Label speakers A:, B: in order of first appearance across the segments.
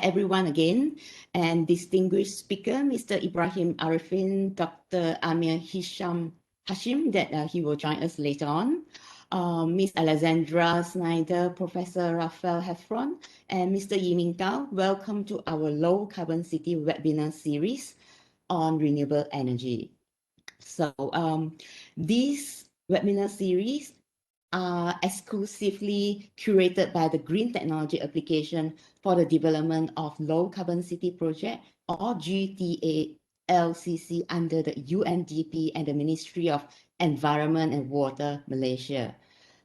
A: everyone again, and distinguished speaker, Mr. Ibrahim Arifin, Dr. Amir Hashim, that he will join us later on, Ms. Alexandra Snyder, Professor Raphael Heffron, and Mr. Yiming Gao. Welcome to our Low Carbon City webinar series on renewable energy. So this webinar series are exclusively curated by the Green Technology Application for the Development of Low Carbon City Project, or GTALCC, under the UNDP and the Ministry of Environment and Water, Malaysia.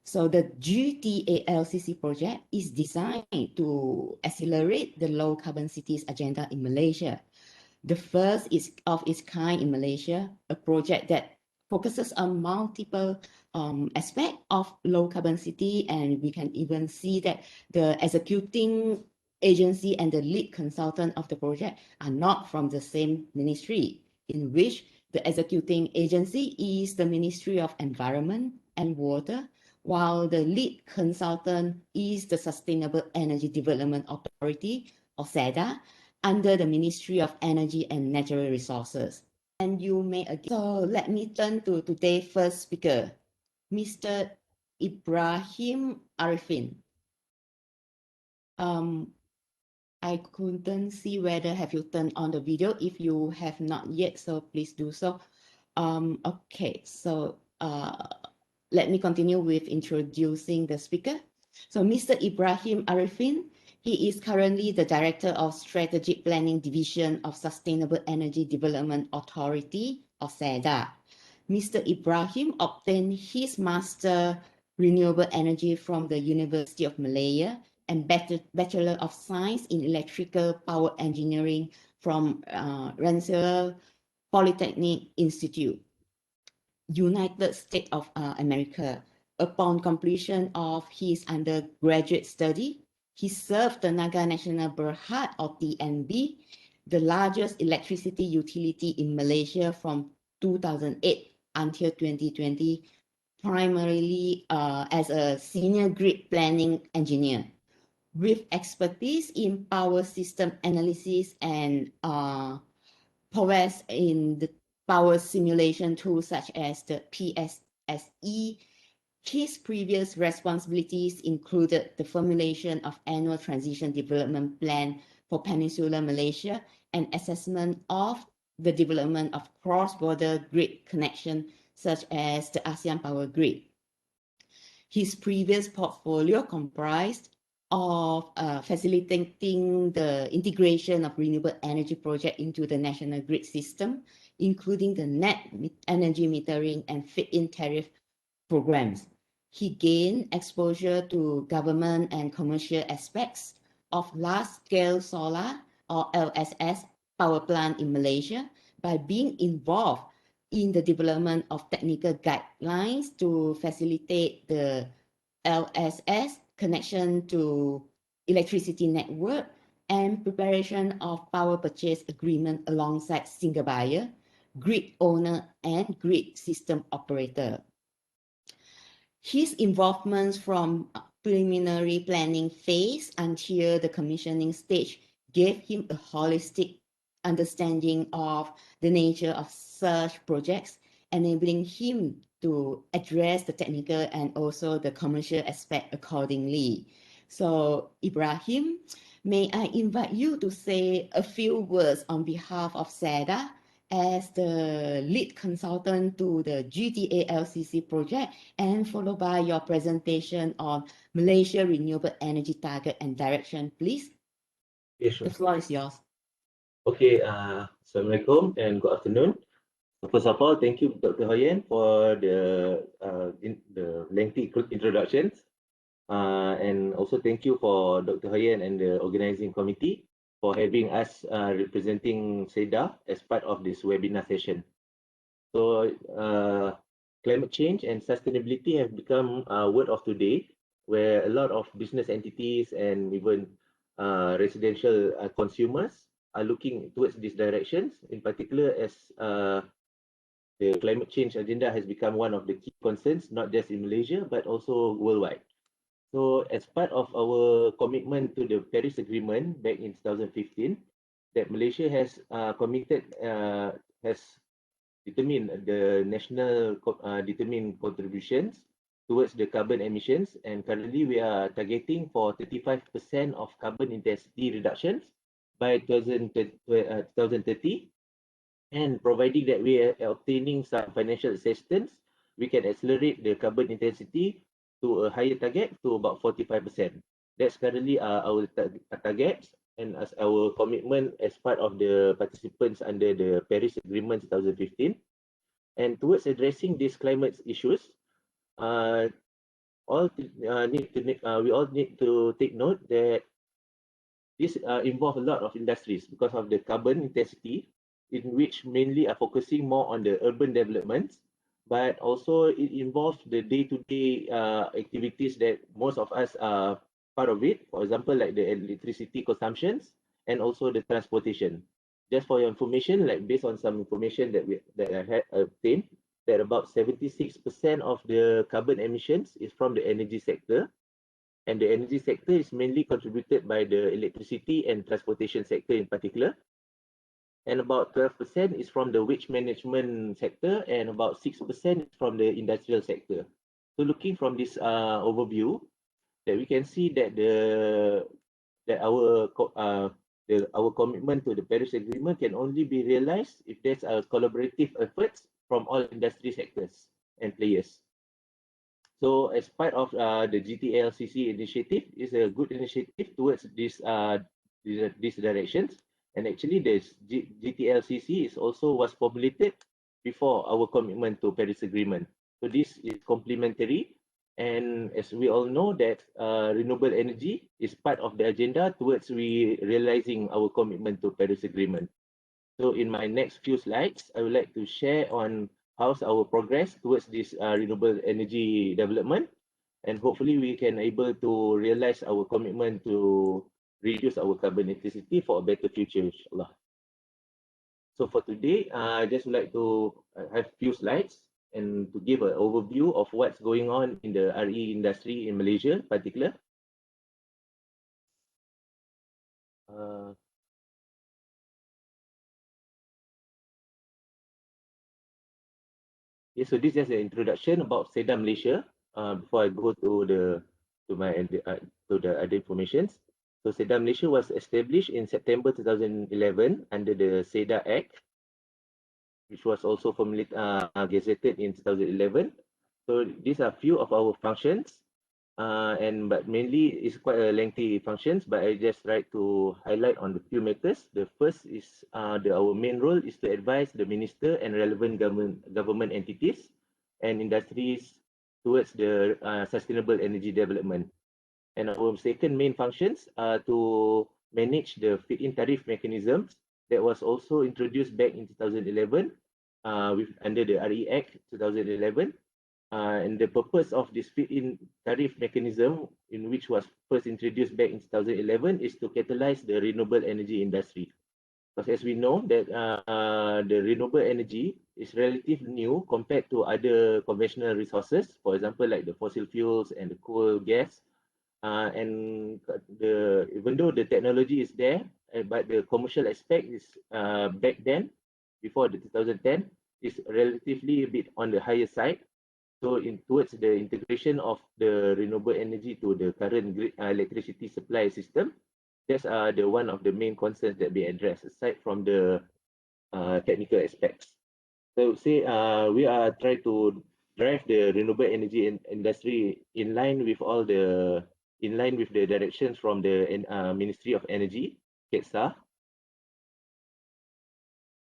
A: So the GTALCC project is designed to accelerate the low carbon cities agenda in Malaysia. The first is of its kind in Malaysia, a project that focuses on multiple aspects of low carbon city, and we can even see that the executing agency and the lead consultant of the project are not from the same ministry, in which the executing agency is the Ministry of Environment and Water, while the lead consultant is the Sustainable Energy Development Authority, or SEDA, under the Ministry of Energy and Natural Resources. And you may again. So let me turn to today's first speaker, Mr. Ibrahim Arifin. I couldn't see whether have you turned on the video. If you have not yet, so please do so. Okay, so let me continue with introducing the speaker. So Mr. Ibrahim Arifin, he is currently the Director of Strategic Planning Division of Sustainable Energy Development Authority, or SEDA. Mr. Ibrahim obtained his Master Renewable Energy from the University of Malaya and Bachelor of Science in Electrical Power Engineering from Rensselaer Polytechnic Institute, United States of America. Upon completion of his undergraduate study, he served the Naga National Berhad, or TNB, the largest electricity utility in Malaysia from 2008 until 2020, primarily as a senior grid planning engineer. With expertise in power system analysis and prowess in the power simulation tools such as the PSSE, his previous responsibilities included the formulation of annual transition development plan for Peninsular Malaysia and assessment of the development of cross-border grid connection such as the ASEAN Power Grid. His previous portfolio comprised of facilitating the integration of renewable energy project into the national grid system, including the net energy metering and fit-in tariff programs. He gained exposure to government and commercial aspects of large-scale solar, or LSS, power plant in Malaysia by being involved in the development of technical guidelines to facilitate the LSS connection to electricity network and preparation of power purchase agreement alongside single buyer, grid owner, and grid system operator. His involvement from preliminary planning phase until the commissioning stage gave him a holistic understanding of the nature of such projects, enabling him to address the technical and also the commercial aspect accordingly. So Ibrahim, may I invite you to say a few words on behalf of SEDA as the lead consultant to the GTALCC project, and followed by your presentation on Malaysia Renewable Energy Target and Direction, please.
B: Yeah, sure.
A: The floor is yours.
B: Okay, Assalamualaikum and good afternoon. First of all, thank you, Dr. Hoyen, for the lengthy introductions. And also thank you for Dr. Hoyen and the organizing committee for having us representing SEDA as part of this webinar session. So climate change and sustainability have become a word of today, where a lot of business entities and even residential consumers are looking towards these directions, in particular as the climate change agenda has become one of the key concerns, not just in Malaysia, but also worldwide. So as part of our commitment to the Paris Agreement back in 2015, that Malaysia has has determined the national determined contributions towards the carbon emissions, and currently we are targeting for 35% of carbon intensity reductions by 2030, and providing that we are obtaining some financial assistance, we can accelerate the carbon intensity to a higher target to about 45%. That's currently our targets and as our commitment as part of the participants under the Paris Agreement 2015. And towards addressing these climate issues, uh, we all need to take note that this involves a lot of industries because of the carbon intensity, in which mainly are focusing more on the urban developments, but also it involves the day-to-day activities that most of us are part of it. For example, like the electricity consumptions and also the transportation. Just for your information, like based on some information that I had obtained, that about 76% of the carbon emissions is from the energy sector, and the energy sector is mainly contributed by the electricity and transportation sector in particular. And about 12% is from the waste management sector, and about 6% is from the industrial sector. So looking from this overview, that we can see that our commitment to the Paris Agreement can only be realized if there's a collaborative efforts from all industry sectors and players. So as part of the GTALCC initiative, is a good initiative towards these directions. And actually, this GTALCC is also was formulated before our commitment to Paris Agreement. So this is complementary. And as we all know that renewable energy is part of the agenda towards we realizing our commitment to Paris Agreement. So in my next few slides, I would like to share on how's our progress towards this renewable energy development, and hopefully we can able to realize our commitment to reduce our carbon intensity for a better future, inshallah. So for today, I just would like to have few slides and to give an overview of what's going on in the RE industry in Malaysia in particular. Yeah, so this is an introduction about SEDA Malaysia. Before I go to the other informations. So SEDA Malaysia was established in September 2011 under the SEDA Act, which was also formally gazetted in 2011. So these are few of our functions, but mainly it's quite a lengthy functions, but I just try to highlight on the few matters. The first is our main role is to advise the minister and relevant government entities and industries towards the sustainable energy development. And our second main functions are to manage the feed-in tariff mechanisms that was also introduced back in 2011 under the RE Act 2011. And the purpose of this feed-in tariff mechanism, in which was first introduced back in 2011, is to catalyze the renewable energy industry. Because as we know that the renewable energy is relatively new compared to other conventional resources, for example, like the fossil fuels and the coal, gas, and even though the technology is there, but the commercial aspect is back then, before the 2010, is relatively a bit on the higher side. So towards the integration of the renewable energy to the current grid electricity supply system, that's the one of the main concerns that we address aside from the technical aspects. So say we are trying to drive the renewable energy industry in line with the directions from the Ministry of Energy, KETSA.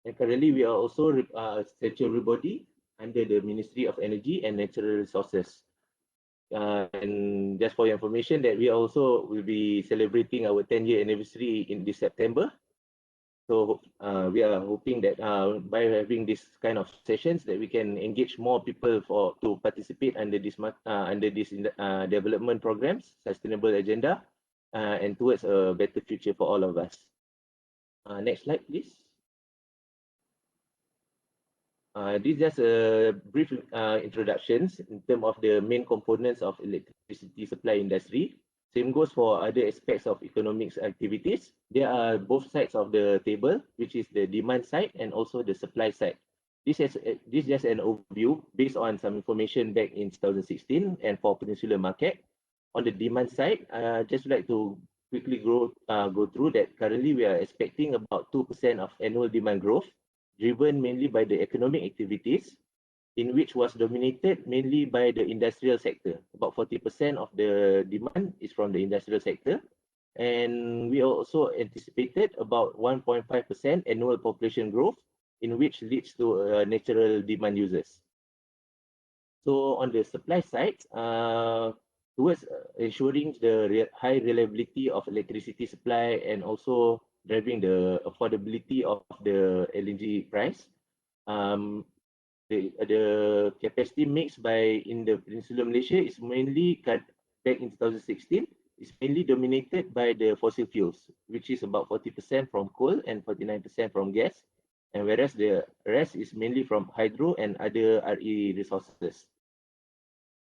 B: And currently we are also a statutory body under the Ministry of Energy and Natural Resources. And just for your information, that we also will be celebrating our 10-year anniversary in this September. So we are hoping that by having this kind of sessions, that we can engage more people to participate under this development programs, sustainable agenda, and towards a better future for all of us. Next slide, please. This is just a brief introductions in terms of the main components of electricity supply industry. Same goes for other aspects of economics activities. There are both sides of the table, which is the demand side and also the supply side. This is just an overview based on some information back in 2016 and for peninsular market. On the demand side, just like to quickly go through that. Currently, we are expecting about 2% of annual demand growth, driven mainly by the economic activities, in which was dominated mainly by the industrial sector. About 40% of the demand is from the industrial sector. And we also anticipated about 1.5% annual population growth, in which leads to natural demand users. So on the supply side, towards ensuring the high reliability of electricity supply and also driving the affordability of the LNG price, the capacity mix in the Peninsular Malaysia is mainly back in 2016 is mainly dominated by the fossil fuels, which is about 40% from coal and 49% from gas, and whereas the rest is mainly from hydro and other RE resources.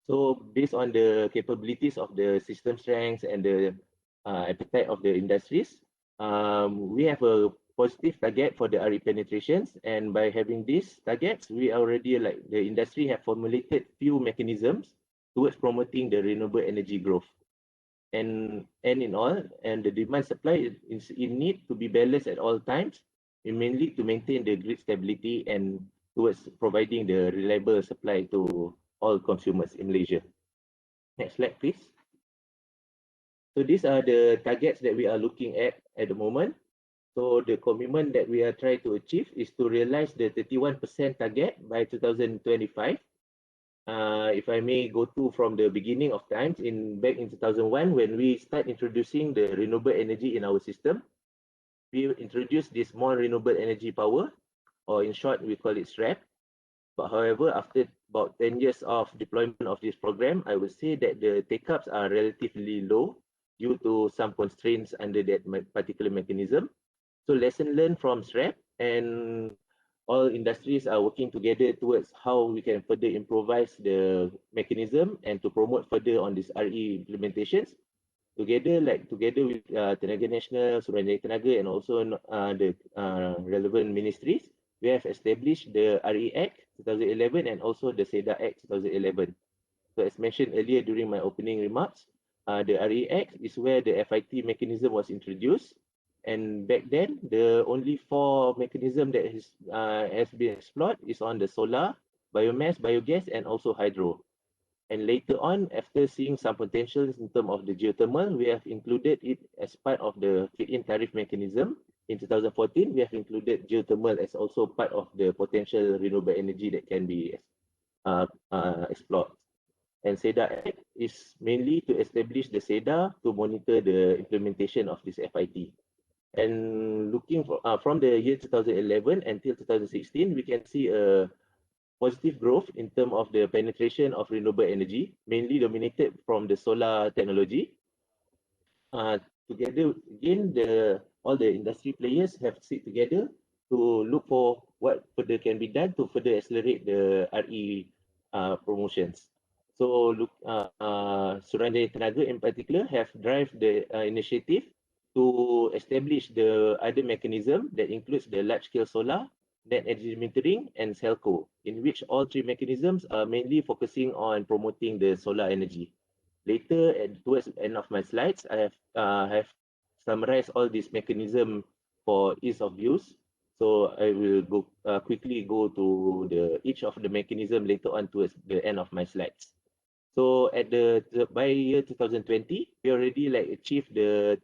B: So based on the capabilities of the system strengths and the appetite of the industries, we have a positive target for the RE penetrations, and by having these targets, we already like the industry have formulated few mechanisms towards promoting the renewable energy growth. And in all, and the demand supply is in need to be balanced at all times, mainly to maintain the grid stability and towards providing the reliable supply to all consumers in Malaysia. Next slide, please. So these are the targets that we are looking at the moment. So the commitment that we are trying to achieve is to realize the 31% target by 2025. If I may go through from the beginning of times, back in 2001, when we start introducing the renewable energy in our system, we introduced this small renewable energy power, or in short, we call it SREP. But however, after about 10 years of deployment of this program, I would say that the take-ups are relatively low due to some constraints under that particular mechanism. So lesson learned from SREP, and all industries are working together towards how we can further improvise the mechanism and to promote further on this RE implementations. Together with Tenaga Nasional, Suruhanjaya Tenaga, and also the relevant ministries, we have established the RE Act 2011 and also the SEDA Act 2011. So as mentioned earlier during my opening remarks, the RE Act is where the FIT mechanism was introduced. And back then, the only 4 mechanism that has been explored is on the solar, biomass, biogas, and also hydro. And later on, after seeing some potentials in terms of the geothermal, we have included it as part of the feed-in tariff mechanism. In 2014, we have included geothermal as also part of the potential renewable energy that can be explored. And SEDA Act is mainly to establish the SEDA to monitor the implementation of this FIT. And looking from the year 2011 until 2016, we can see a positive growth in terms of the penetration of renewable energy, mainly dominated from the solar technology. Together, again, all the industry players have sit together to look for what further can be done to further accelerate the RE promotions. So, Suruhanjaya Tenaga in particular have drive the initiative to establish the other mechanism that includes the large-scale solar, net energy metering, and Celco, in which all 3 mechanisms are mainly focusing on promoting the solar energy. Later, towards the end of my slides, I have summarized all these mechanisms for ease of use. So I will quickly go to each of the mechanism later on towards the end of my slides. So by year 2020, we already achieved the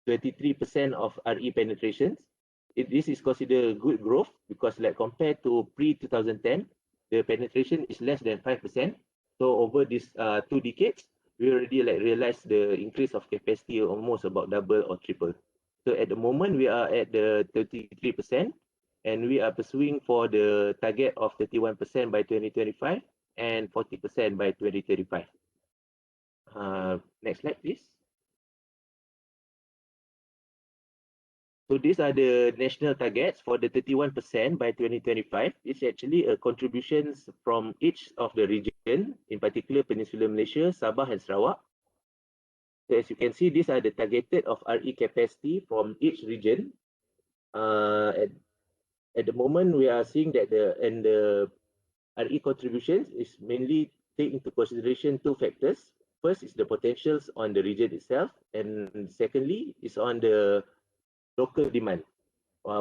B: 23% of RE penetrations. This is considered good growth because compared to pre-2010, the penetration is less than 5%. So over these 2 decades, we already realized the increase of capacity almost about double or triple. So at the moment, we are at the 33%, and we are pursuing for the target of 31% by 2025 and 40% by 2035. Next slide, please. So these are the national targets for the 31% by 2025. It's actually a contributions from each of the region, in particular Peninsular Malaysia, Sabah and Sarawak. So as you can see, these are the targeted of RE capacity from each region. At the moment, we are seeing that the RE contributions is mainly take into consideration two factors. First is the potentials on the region itself, and secondly is on the local demand.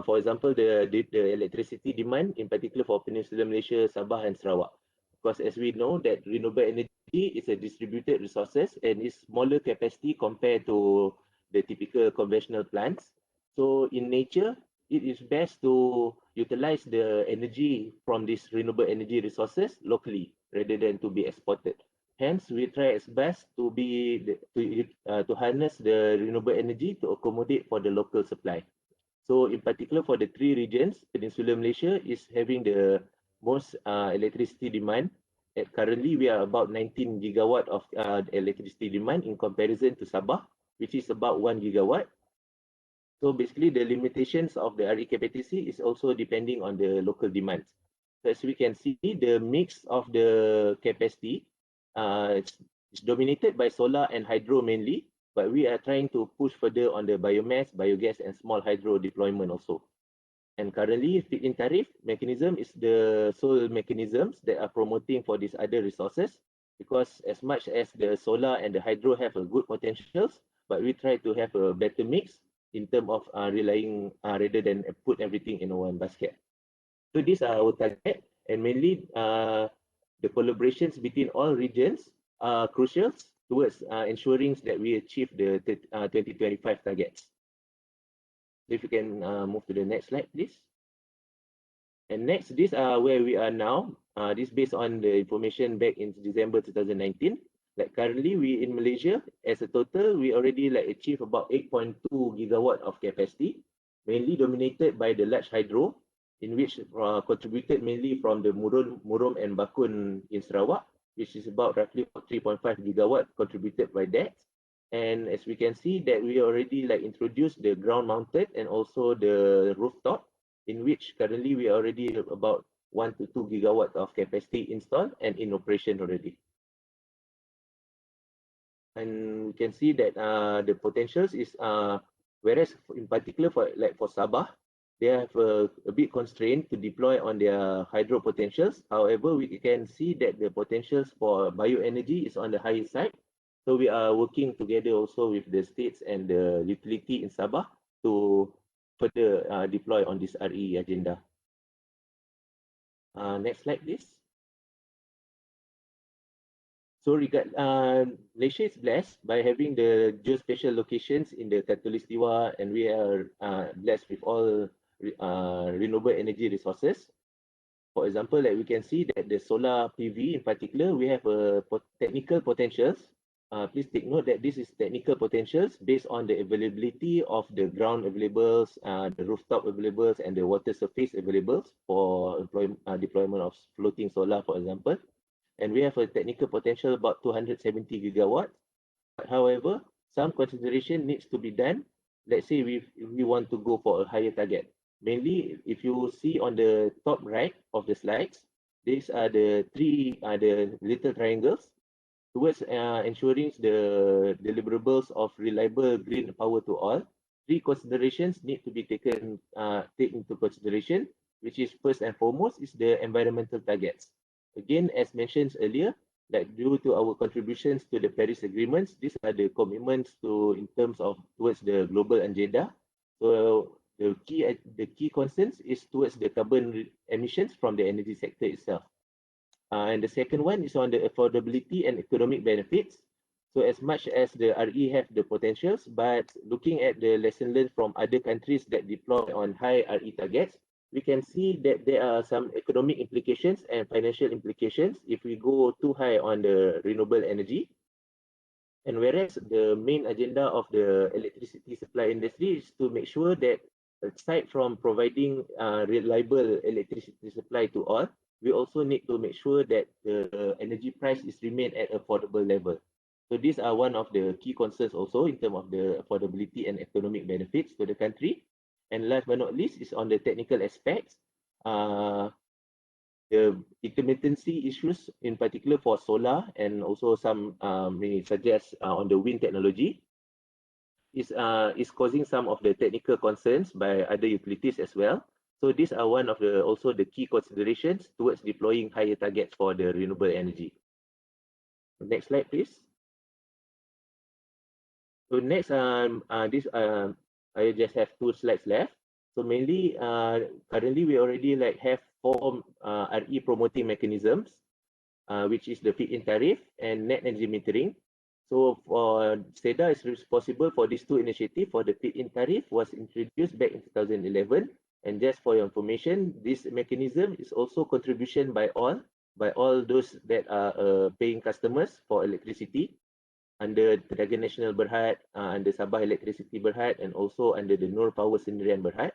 B: For example, the electricity demand, in particular for Peninsular Malaysia, Sabah and Sarawak. Because as we know that renewable energy is a distributed resources and is smaller capacity compared to the typical conventional plants. So in nature, it is best to utilize the energy from these renewable energy resources locally rather than to be exported. Hence, we try as best to to harness the renewable energy to accommodate for the local supply. So in particular for the three regions, Peninsular Malaysia is having the most electricity demand. Currently, we are about 19 gigawatt of electricity demand in comparison to Sabah, which is about 1 gigawatt. So basically, the limitations of the RE capacity is also depending on the local demands. So as we can see, the mix of the capacity it's dominated by solar and hydro mainly, but we are trying to push further on the biomass, biogas, and small hydro deployment also. And currently, feed-in tariff mechanism is the sole mechanisms that are promoting for these other resources, because as much as the solar and the hydro have a good potentials, but we try to have a better mix in terms of relying rather than put everything in one basket. So these are our target, and mainly the collaborations between all regions are crucial towards ensuring that we achieve the 2025 targets. If you can move to the next slide, please. And next, these are where we are now. This based on the information back in December 2019. Like currently, we in Malaysia, as a total, we already like achieve about 8.2 gigawatt of capacity, mainly dominated by the large hydro, in which contributed mainly from the Murom and Bakun in Sarawak, which is about roughly 3.5 gigawatt contributed by that. And as we can see that we already like introduced the ground mounted and also the rooftop, in which currently we are already about 1 to 2 gigawatt of capacity installed and in operation already. And we can see that the potentials is whereas in particular for Sabah, they have a bit constraint to deploy on their hydro potentials. However, we can see that the potentials for bioenergy is on the higher side. So we are working together also with the states and the utility in Sabah to further deploy on this RE agenda. Next slide, please. So Malaysia is blessed by having the geospatial locations in the Khatulistiwa, and we are blessed with all renewable energy resources. For example, like we can see that the solar PV in particular, we have technical potentials. Please take note that this is technical potentials based on the availability of the ground availables, the rooftop availables, and the water surface availables for deployment of floating solar, for example. And we have a technical potential about 270 gigawatts. However, some consideration needs to be done. Let's say we want to go for a higher target. Mainly, if you see on the top right of the slides, these are the three the little triangles towards ensuring the deliverables of reliable green power to all. Three considerations need to be taken into consideration, which is first and foremost is the environmental targets. Again, as mentioned earlier, that due to our contributions to the Paris agreements, these are the commitments in terms of towards the global agenda. So the key concerns is towards the carbon emissions from the energy sector itself. And the second one is on the affordability and economic benefits. So as much as the RE have the potentials, but looking at the lesson learned from other countries that deploy on high RE targets, we can see that there are some economic implications and financial implications if we go too high on the renewable energy. And whereas the main agenda of the electricity supply industry is to make sure that aside from providing reliable electricity supply to all, we also need to make sure that the energy price is remain at affordable level. So these are one of the key concerns also in terms of the affordability and economic benefits to the country. And last but not least is on the technical aspects. The intermittency issues, in particular for solar, and also some may suggest on the wind technology, is causing some of the technical concerns by other utilities as well. So these are one of the also the key considerations towards deploying higher targets for the renewable energy. Next slide, please. So next, I just have 2 slides left. So mainly, currently we already have 4 RE promoting mechanisms, which is the feed-in tariff and net energy metering. So for SEDA is responsible for these 2 initiatives. For the feed-in tariff was introduced back in 2011. And just for your information, this mechanism is also contribution by all those that are paying customers for electricity under Tenaga Nasional Berhad, under Sabah Electricity Berhad, and also under the Nur Power Sendirian Berhad.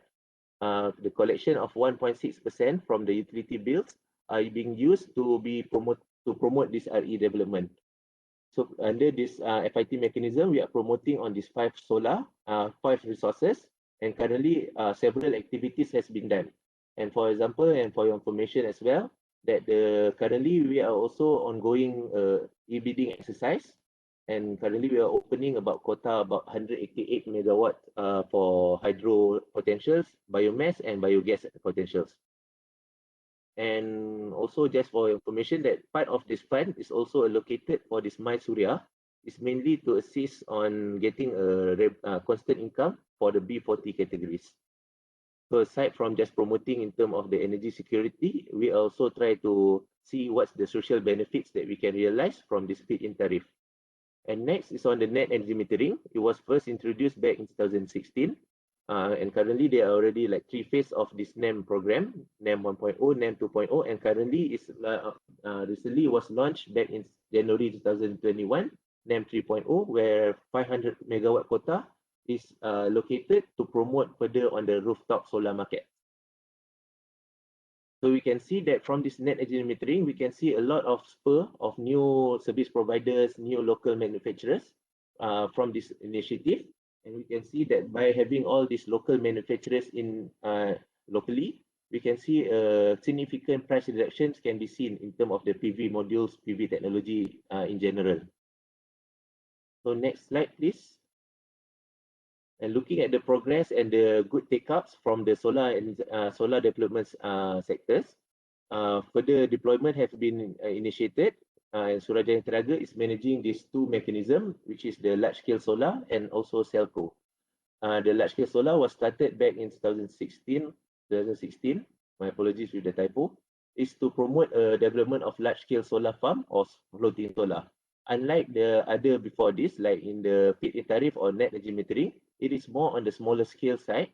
B: The collection of 1.6% from the utility bills are being used to promote this RE development. So under this FIT mechanism, we are promoting on these 5 solar, 5 resources, and currently several activities has been done. And for example, and for your information as well, that currently we are also ongoing e-bidding exercise, and currently we are opening about quota about 188 megawatt for hydro potentials, biomass, and biogas potentials. And also just for information that part of this fund is also allocated for this My Surya, is mainly to assist on getting a constant income for the B40 categories. So aside from just promoting in terms of the energy security, we also try to see what's the social benefits that we can realize from this feed-in tariff. And next is on the net energy metering. It was first introduced back in 2016. And currently there are already 3 phases of this NEM program, NEM 1.0, NEM 2.0, and currently is recently was launched back in January 2021, NEM 3.0, where 500 megawatt quota is located to promote further on the rooftop solar market. So we can see that from this net energy metering, we can see a lot of spur of new service providers, new local manufacturers from this initiative. And we can see that by having all these local manufacturers in locally, we can see significant price reductions can be seen in terms of the PV modules, PV technology in general. So next slide, please. And looking at the progress and the good take-ups from the solar and solar development sectors, further deployment have been initiated. And Suruhanjaya Tenaga is managing these 2 mechanisms, which is the large-scale solar and also Celco. The large-scale solar was started back in 2016. My apologies with the typo. Is to promote a development of large-scale solar farm or floating solar. Unlike the other before this, like in the feed-in tariff or net energy metering, it is more on the smaller scale side,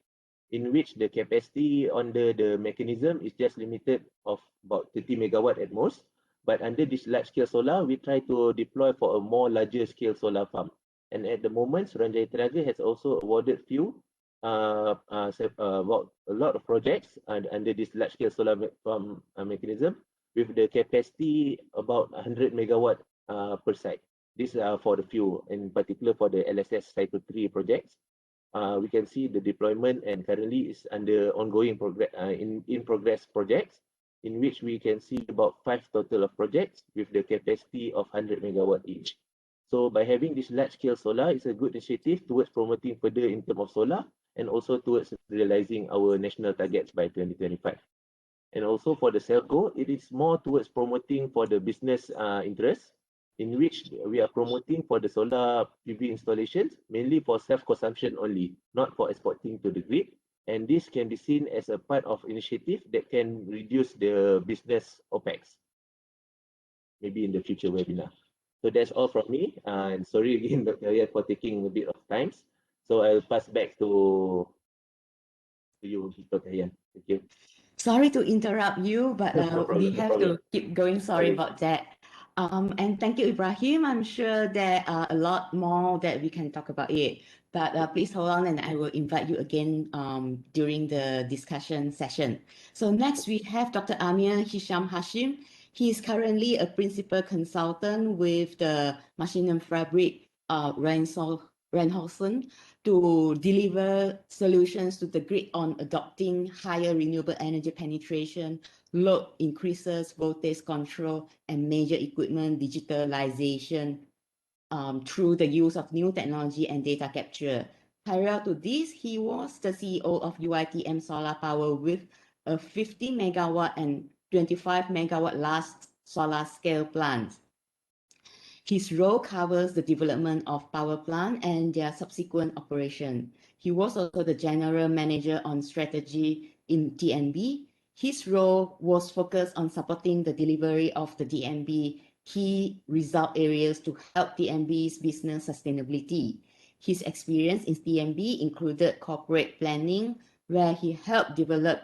B: in which the capacity under the mechanism is just limited of about 30 megawatt at most. But under this large scale solar, we try to deploy for a more larger scale solar farm. And at the moment, Suruhanjaya Tenaga has also awarded about a lot of projects under this large scale solar farm mechanism, with the capacity about 100 megawatt per site. These are for the few, in particular for the LSS Cycle 3 projects. We can see the deployment and currently is under ongoing progress in progress projects, in which we can see about 5 total of projects with the capacity of 100 megawatt each. So by having this large scale solar, it's a good initiative towards promoting further in terms of solar and also towards realizing our national targets by 2025. And also for the Celco, it is more towards promoting for the business interests, in which we are promoting for the solar PV installations, mainly for self-consumption only, not for exporting to the grid. And this can be seen as a part of initiative that can reduce the business OPEX, maybe in the future webinar. So that's all from me. And sorry again, Dr. Aryan, for taking a bit of time. So I'll pass back to you, Dr. Aryan. Thank you.
A: Sorry to interrupt you, but we have to keep going. Sorry about that. And thank you, Ibrahim. I'm sure there are a lot more that we can talk about it, but please hold on and I will invite you again during the discussion session. So next we have Dr. Amir Hisham Hashim. He is currently a principal consultant with the Machine and Fabric Reinholzen to deliver solutions to the grid on adopting higher renewable energy penetration, load increases, voltage control, and major equipment digitalization through the use of new technology and data capture. Prior to this, he was the CEO of UITM Solar Power with a 50 megawatt and 25 megawatt large solar scale plants. His role covers the development of power plant and their subsequent operation. He was also the general manager on strategy in TNB. His role was focused on supporting the delivery of the TNB key result areas to help TNB's business sustainability. His experience in TNB included corporate planning, where he helped develop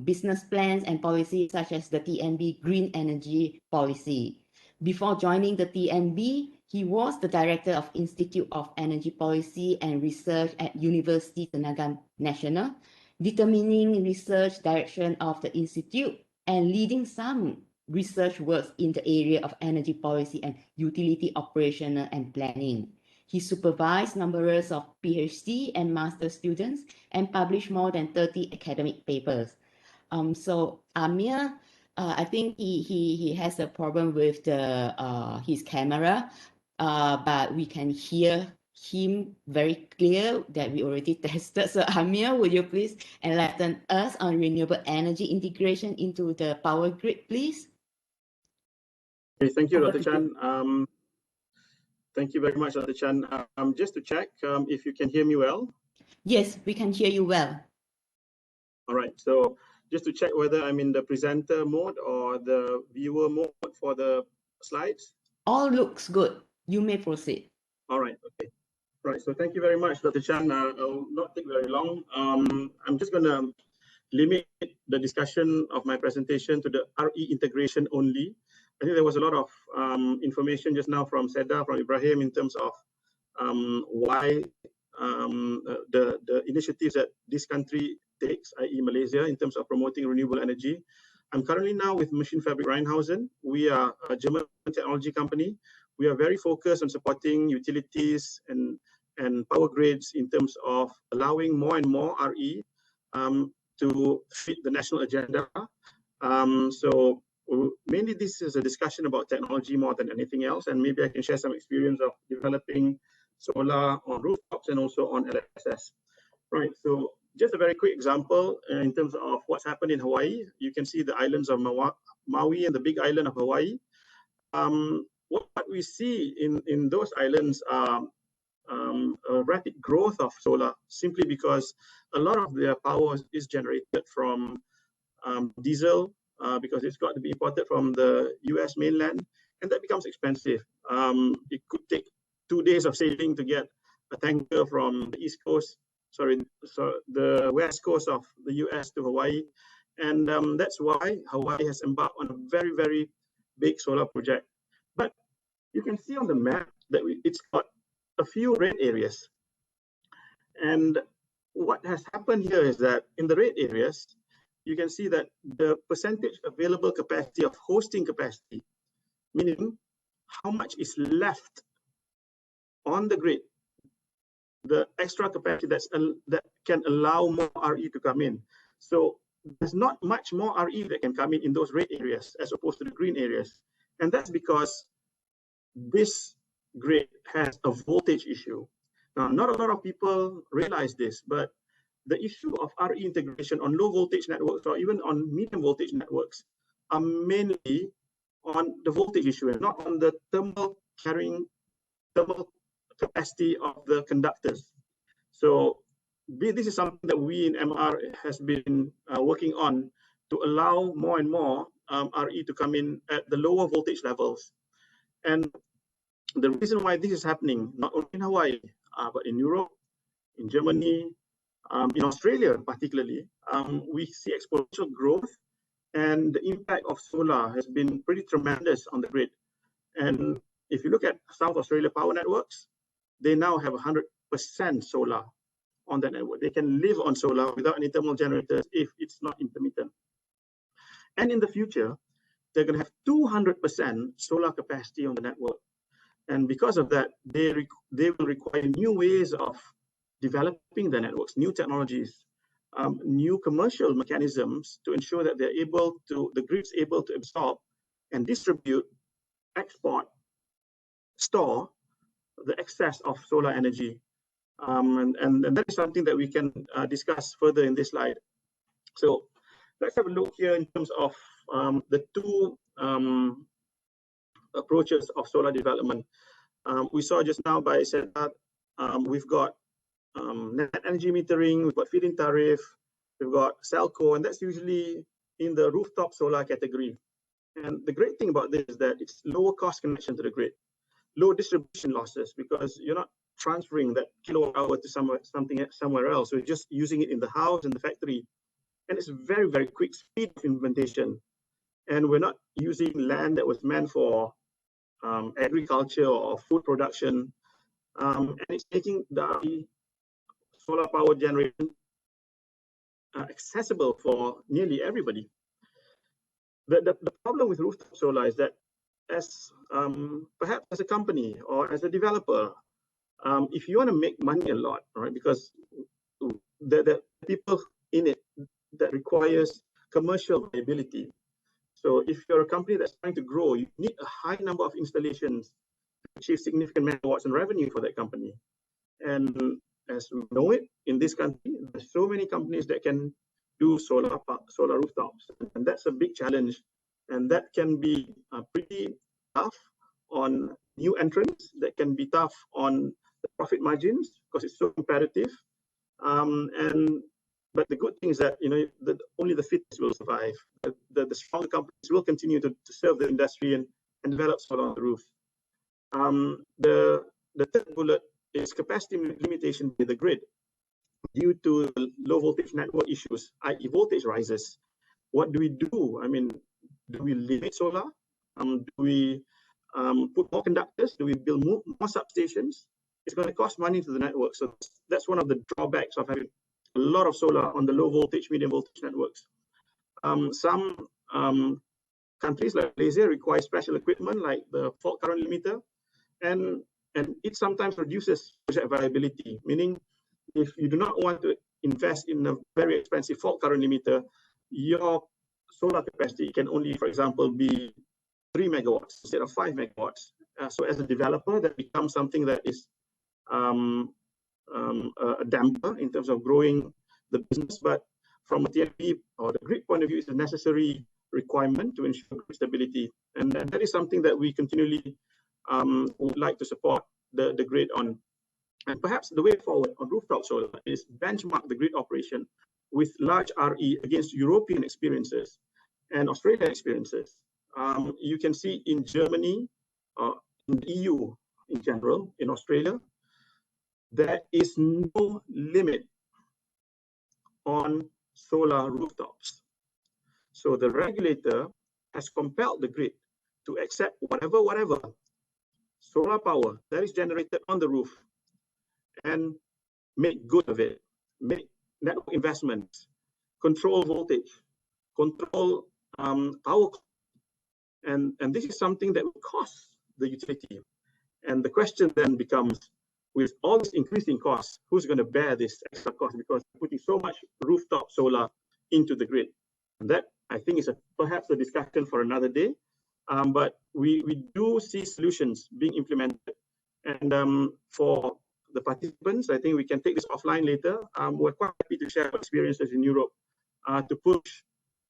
A: business plans and policies such as the TNB Green Energy Policy. Before joining the TNB, he was the director of Institute of Energy Policy and Research at University Tenaga Nasional, determining research direction of the institute and leading some research works in the area of energy policy and utility operational and planning. He supervised numbers of PhD and master students and published more than 30 academic papers. So Amir, I think he has a problem with the his camera, but we can hear him very clear that we already tested. So Amir, would you please enlighten us on renewable energy integration into the power grid, please?
C: Okay, thank you,
A: Over
C: Dr.
A: to you.
C: Chan. Thank you very much, Dr. Chan. Just to check if you can hear me well.
A: Yes, we can hear you well.
C: All right, so just to check whether I'm in the presenter mode or the viewer mode for the slides.
A: All looks good. You may proceed.
C: All right, okay. Right, so thank you very much, Dr. Chan. I'll not take very long. I'm just going to limit the discussion of my presentation to the RE integration only. I think there was a lot of information just now from Seda, from Ibrahim, in terms of why the initiatives that this country takes, i.e. Malaysia, in terms of promoting renewable energy. I'm currently now with Machine Fabric Rheinhausen. We are a German technology company. We are very focused on supporting utilities and power grids in terms of allowing more and more RE to fit the national agenda. So mainly this is a discussion about technology more than anything else, and maybe I can share some experience of developing solar on rooftops and also on LSS. Right, so just a very quick example in terms of what's happened in Hawaii. You can see the islands of Maui and the big island of Hawaii. What we see in those islands are a rapid growth of solar, simply because a lot of their power is generated from diesel, because it's got to be imported from the US mainland, and that becomes expensive. It could take 2 days of sailing to get a tanker from the East Coast, the West Coast of the US to Hawaii. And that's why Hawaii has embarked on a very, very big solar project. But you can see on the map that it's got a few red areas. And what has happened here is that in the red areas, you can see that the percentage available capacity of hosting capacity, meaning how much is left on the grid, the extra capacity that can allow more RE to come in. So there's not much more RE that can come in those red areas as opposed to the green areas. And that's because this grid has a voltage issue. Now, not a lot of people realize this, but the issue of RE integration on low voltage networks or even on medium voltage networks are mainly on the voltage issue and not on the thermal capacity of the conductors. So this is something that we in MR has been working on to allow more and more RE to come in at the lower voltage levels. And the reason why this is happening, not only in Hawaii, but in Europe, in Germany, in Australia particularly, we see exponential growth, and the impact of solar has been pretty tremendous on the grid. And if you look at South Australia Power Networks, they now have 100% solar on the network. They can live on solar without any thermal generators if it's not intermittent. And in the future, they're going to have 200% solar capacity on the network. And because of that, they will require new ways of developing the networks, new technologies, new commercial mechanisms to ensure that they're able to, the grid's able to absorb and distribute, export, store the excess of solar energy. And that is something that we can discuss further in this slide. So let's have a look here in terms of the two approaches of solar development. We saw just now by Sedat, we've got net energy metering, we've got feed-in tariff, we've got Celco, and that's usually in the rooftop solar category. And the great thing about this is that it's lower cost connection to the grid, low distribution losses, because you're not transferring that kilowatt hour to somewhere else. So you're just using it in the house and the factory. And it's very, very quick speed of implementation. And we're not using land that was meant for agriculture or food production. And it's making the solar power generation accessible for nearly everybody. The problem with rooftop solar is that as perhaps as a company or as a developer, if you want to make money a lot, right, because the people in it that requires commercial viability. So if you're a company that's trying to grow, you need a high number of installations to achieve significant megawatts in revenue for that company. And as we know it, in this country, there's so many companies that can do solar rooftops, and that's a big challenge. And that can be pretty tough on new entrants. That can be tough on the profit margins because it's so competitive. But the good thing is that only the fittest will survive. The stronger companies will continue to serve the industry and develop solar on the roof. The third bullet is capacity limitation by the grid due to low voltage network issues, i.e. voltage rises. What do we do? I mean, do we limit solar? Do we put more conductors? Do we build more substations? It's going to cost money to the network. So that's one of the drawbacks of having a lot of solar on the low voltage, medium voltage networks. Some countries like Malaysia require special equipment like the fault current limiter, and it sometimes reduces project viability, meaning if you do not want to invest in a very expensive fault current limiter, your solar capacity can only, for example, be 3 megawatts instead of 5 megawatts. So as a developer, that becomes something that is a damper in terms of growing the business. But from a TNB or the grid point of view, it's a necessary requirement to ensure grid stability. And that is something that we continually would like to support the grid on. And perhaps the way forward on rooftop solar is benchmark the grid operation with large RE against European experiences and Australian experiences. You can see in Germany, in the EU in general, in Australia, there is no limit on solar rooftops. So the regulator has compelled the grid to accept whatever solar power that is generated on the roof and make good of it, make network investments, control voltage, control power. And this is something that will cost the utility. And the question then becomes, with all this increasing costs, who's going to bear this extra cost? Because we're putting so much rooftop solar into the grid. And that, I think, is perhaps a discussion for another day. But we do see solutions being implemented. And for the participants, I think we can take this offline later. We're quite happy to share our experiences in Europe to push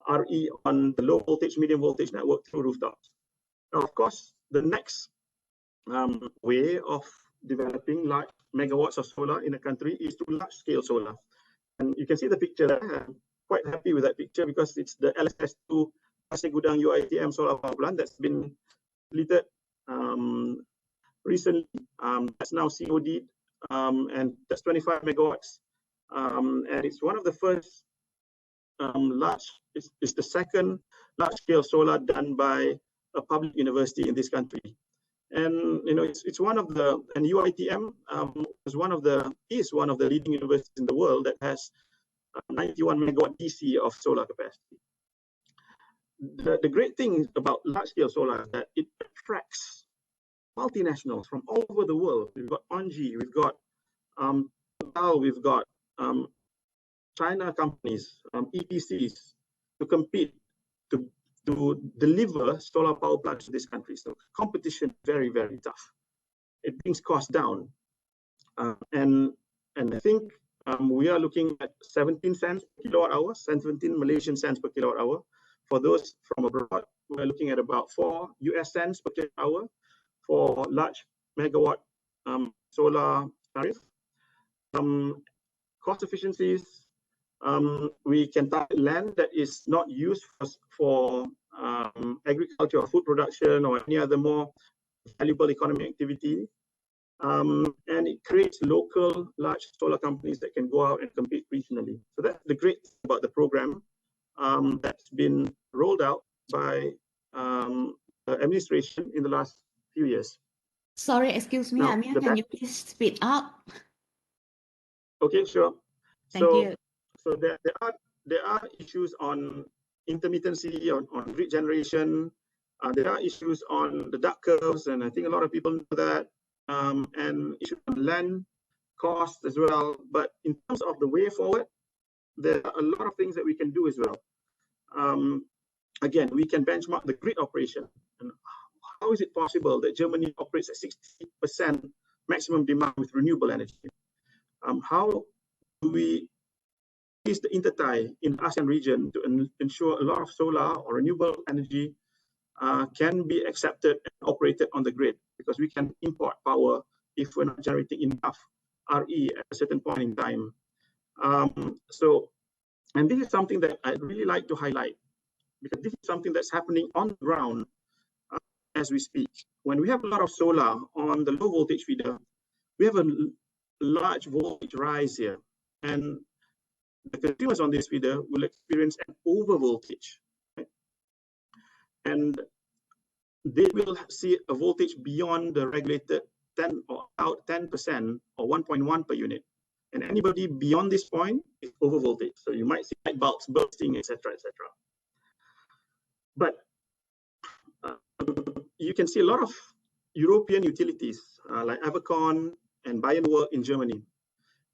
C: RE on the low voltage, medium voltage network through rooftops. Now, of course, the next way of developing large megawatts of solar in a country is to large scale solar. And you can see the picture there. I'm quite happy with that picture because it's the LSS2 Pasir Gudang UITM solar power plant that's been completed recently. That's now COD, and that's 25 megawatts. And it's one of the first it's the second large-scale solar done by a public university in this country. And it's one of the, and UITM is one of the leading universities in the world that has 91 megawatt DC of solar capacity. The great thing about large-scale solar is that it attracts multinationals from all over the world. We've got ENGIE, we've got well, we've got China companies, EPCs, to compete to deliver solar power plants to this country. So competition very, very tough. It brings costs down, and I think we are looking at 17 cents per kilowatt hour, 17 Malaysian cents per kilowatt hour. For those from abroad, we're looking at about 4 US cents per kilowatt hour for large megawatt solar tariff. Cost efficiencies, we can target land that is not used for agriculture or food production or any other more valuable economic activity. And it creates local large solar companies that can go out and compete regionally. So that's the great thing about the program that's been rolled out by the administration in the last few years.
A: Sorry, excuse me,
C: Now,
A: Amir, can you please speed up?
C: Okay, sure.
A: Thank you.
C: So there are issues on intermittency, on grid generation. There are issues on the duck curves, and I think a lot of people know that, and issues on land costs as well. But in terms of the way forward, there are a lot of things that we can do as well. Again, we can benchmark the grid operation. And how is it possible that Germany operates at 60% maximum demand with renewable energy? How do we increase the intertie in the ASEAN region to ensure a lot of solar or renewable energy can be accepted and operated on the grid? Because we can import power if we're not generating enough RE at a certain point in time. And this is something that I'd really like to highlight, because this is something that's happening on the ground as we speak. When we have a lot of solar on the low voltage feeder, we have a large voltage rise here, and the consumers on this feeder will experience an over voltage, right? And they will see a voltage beyond the regulated 10% or 10% or 1.1 per unit, and anybody beyond this point is over voltage. So you might see light bulbs bursting, etc., etc. But you can see a lot of European utilities like Avacon and Bayernwerk in Germany.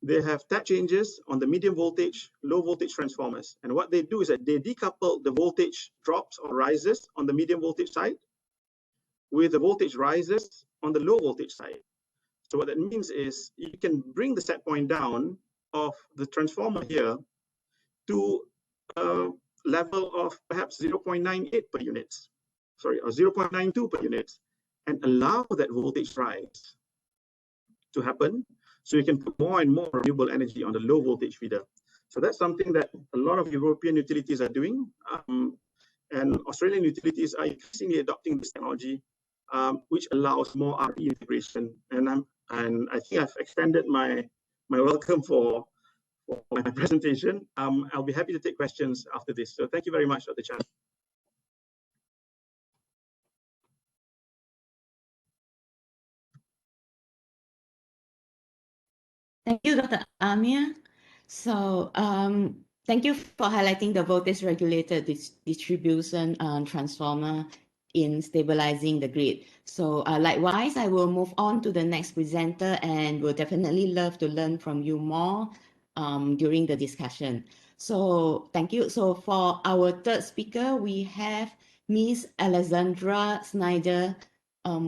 C: They have tap changes on the medium voltage, low voltage transformers. And what they do is that they decouple the voltage drops or rises on the medium voltage side with the voltage rises on the low voltage side. So what that means is you can bring the set point down of the transformer here to a level of perhaps 0.98 per units, sorry, or 0.92 per units, and allow that voltage rise to happen, so you can put more and more renewable energy on the low voltage feeder. So that's something that a lot of European utilities are doing, and Australian utilities are increasingly adopting this technology, which allows more RE integration. And I think I've extended my welcome for my presentation. I'll be happy to take questions after this. So thank you very much, Dr. Chan.
A: Thank you, Dr. Amir. So thank you for highlighting the voltage regulated distribution transformer in stabilizing the grid. So likewise, I will move on to the next presenter, and will definitely love to learn from you more during the discussion. So thank you. So for our third speaker, we have Ms. Alexandra Snyder.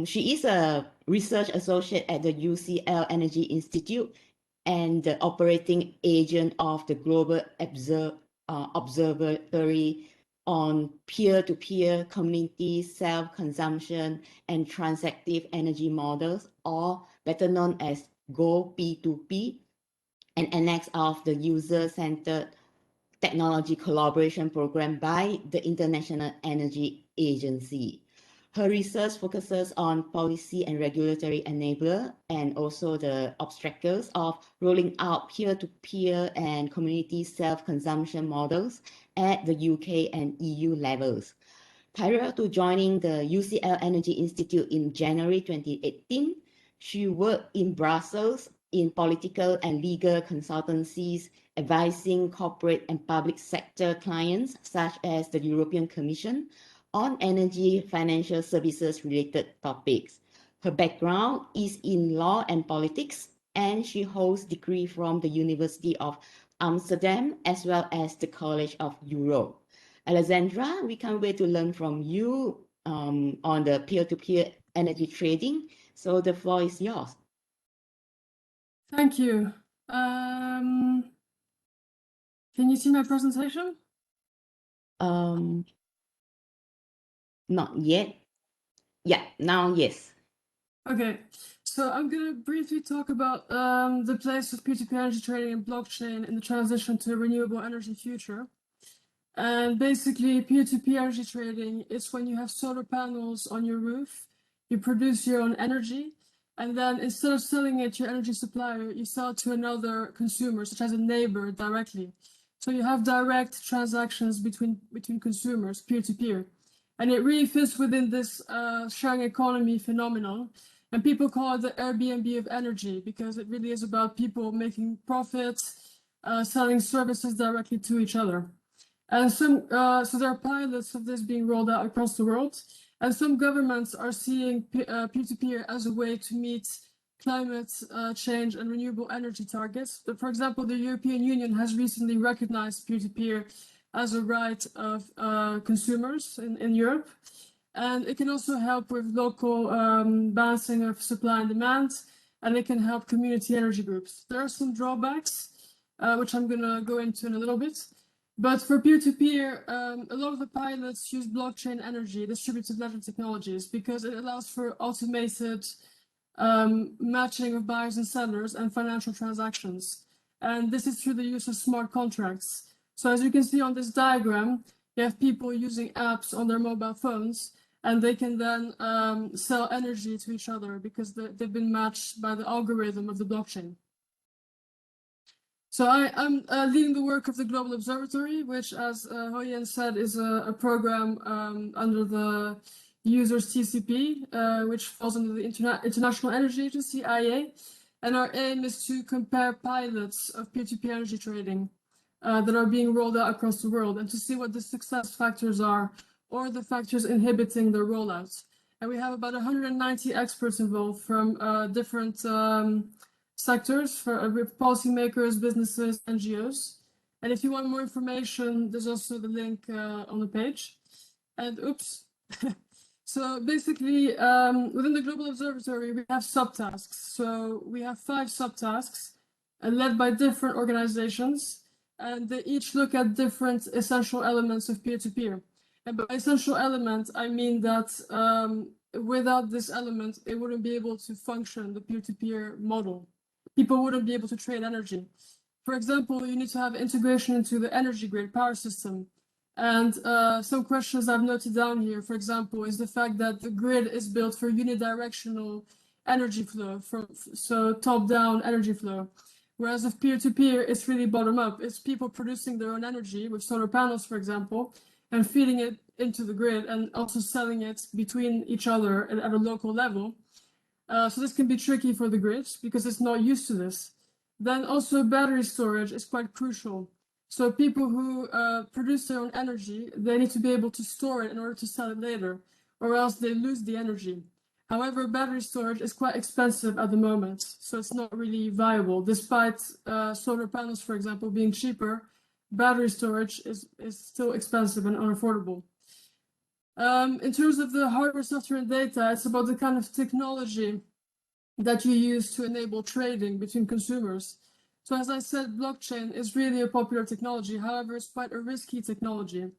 A: She is a research associate at the UCL Energy Institute and the operating agent of the Global Observatory on peer-to-peer community self-consumption and transactive energy models, or better known as GO P2P, an annex of the user-centered technology collaboration program by the International Energy Agency. Her research focuses on policy and regulatory enabler, and also the obstacles of rolling out peer-to-peer and community self-consumption models at the UK and EU levels. Prior to joining the UCL Energy Institute in January 2018, she worked in Brussels in political and legal consultancies, advising corporate and public sector clients, such as the European Commission, on energy financial services related topics. Her background is in law and politics, and she holds degree from the University of Amsterdam as well as the College of Europe. Alexandra, we can't wait to learn from you on the peer-to-peer energy trading. So the floor is yours.
D: Thank you. Can you see my presentation?
A: Not yet. Yeah, now yes.
D: Okay, so I'm going to briefly talk about the place of peer-to-peer energy trading and blockchain in the transition to a renewable energy future. And basically, peer-to-peer energy trading is when you have solar panels on your roof, you produce your own energy, and then instead of selling it to your energy supplier, you sell it to another consumer, such as a neighbor, directly. So you have direct transactions between consumers, peer-to-peer. And it really fits within this sharing economy phenomenon. And people call it the Airbnb of energy, because it really is about people making profits, selling services directly to each other. And so there are pilots of this being rolled out across the world. And some governments are seeing peer-to-peer as a way to meet climate change and renewable energy targets. But for example, the European Union has recently recognized peer-to-peer as a right of consumers in Europe. And it can also help with local balancing of supply and demand, and it can help community energy groups. There are some drawbacks, which I'm going to go into in a little bit. But for peer-to-peer, a lot of the pilots use blockchain energy, distributed ledger technologies, because it allows for automated matching of buyers and sellers and financial transactions. And this is through the use of smart contracts. So as you can see on this diagram, you have people using apps on their mobile phones, and they can then sell energy to each other because they've been matched by the algorithm of the blockchain. So I'm leading the work of the Global Observatory, which, as Hoyen said, is a program under the users TCP, which falls under the International Energy Agency, IEA. And our aim is to compare pilots of peer-to-peer energy trading that are being rolled out across the world, and to see what the success factors are or the factors inhibiting their rollouts. And we have about 190 experts involved from different sectors, with policymakers, businesses, NGOs. And if you want more information, there's also the link on the page. And oops. So basically, within the Global Observatory, we have subtasks. So we have 5 subtasks led by different organizations, and they each look at different essential elements of peer-to-peer. And by essential element, I mean that without this element, it wouldn't be able to function, the peer-to-peer model. People wouldn't be able to trade energy. For example, you need to have integration into the energy grid power system. And some questions I've noted down here, for example, is the fact that the grid is built for unidirectional energy flow, so top-down energy flow. Whereas with peer-to-peer, it's really bottom-up. It's people producing their own energy with solar panels, for example, and feeding it into the grid and also selling it between each other at a local level. So this can be tricky for the grids because it's not used to this. Then also battery storage is quite crucial. So people who produce their own energy, they need to be able to store it in order to sell it later, or else they lose the energy. However, battery storage is quite expensive at the moment, so it's not really viable. Despite solar panels, for example, being cheaper, battery storage is still expensive and unaffordable. In terms of the hardware, software, and data, it's about the kind of technology that you use to enable trading between consumers. So as I said, blockchain is really a popular technology. However, it's quite a risky technology.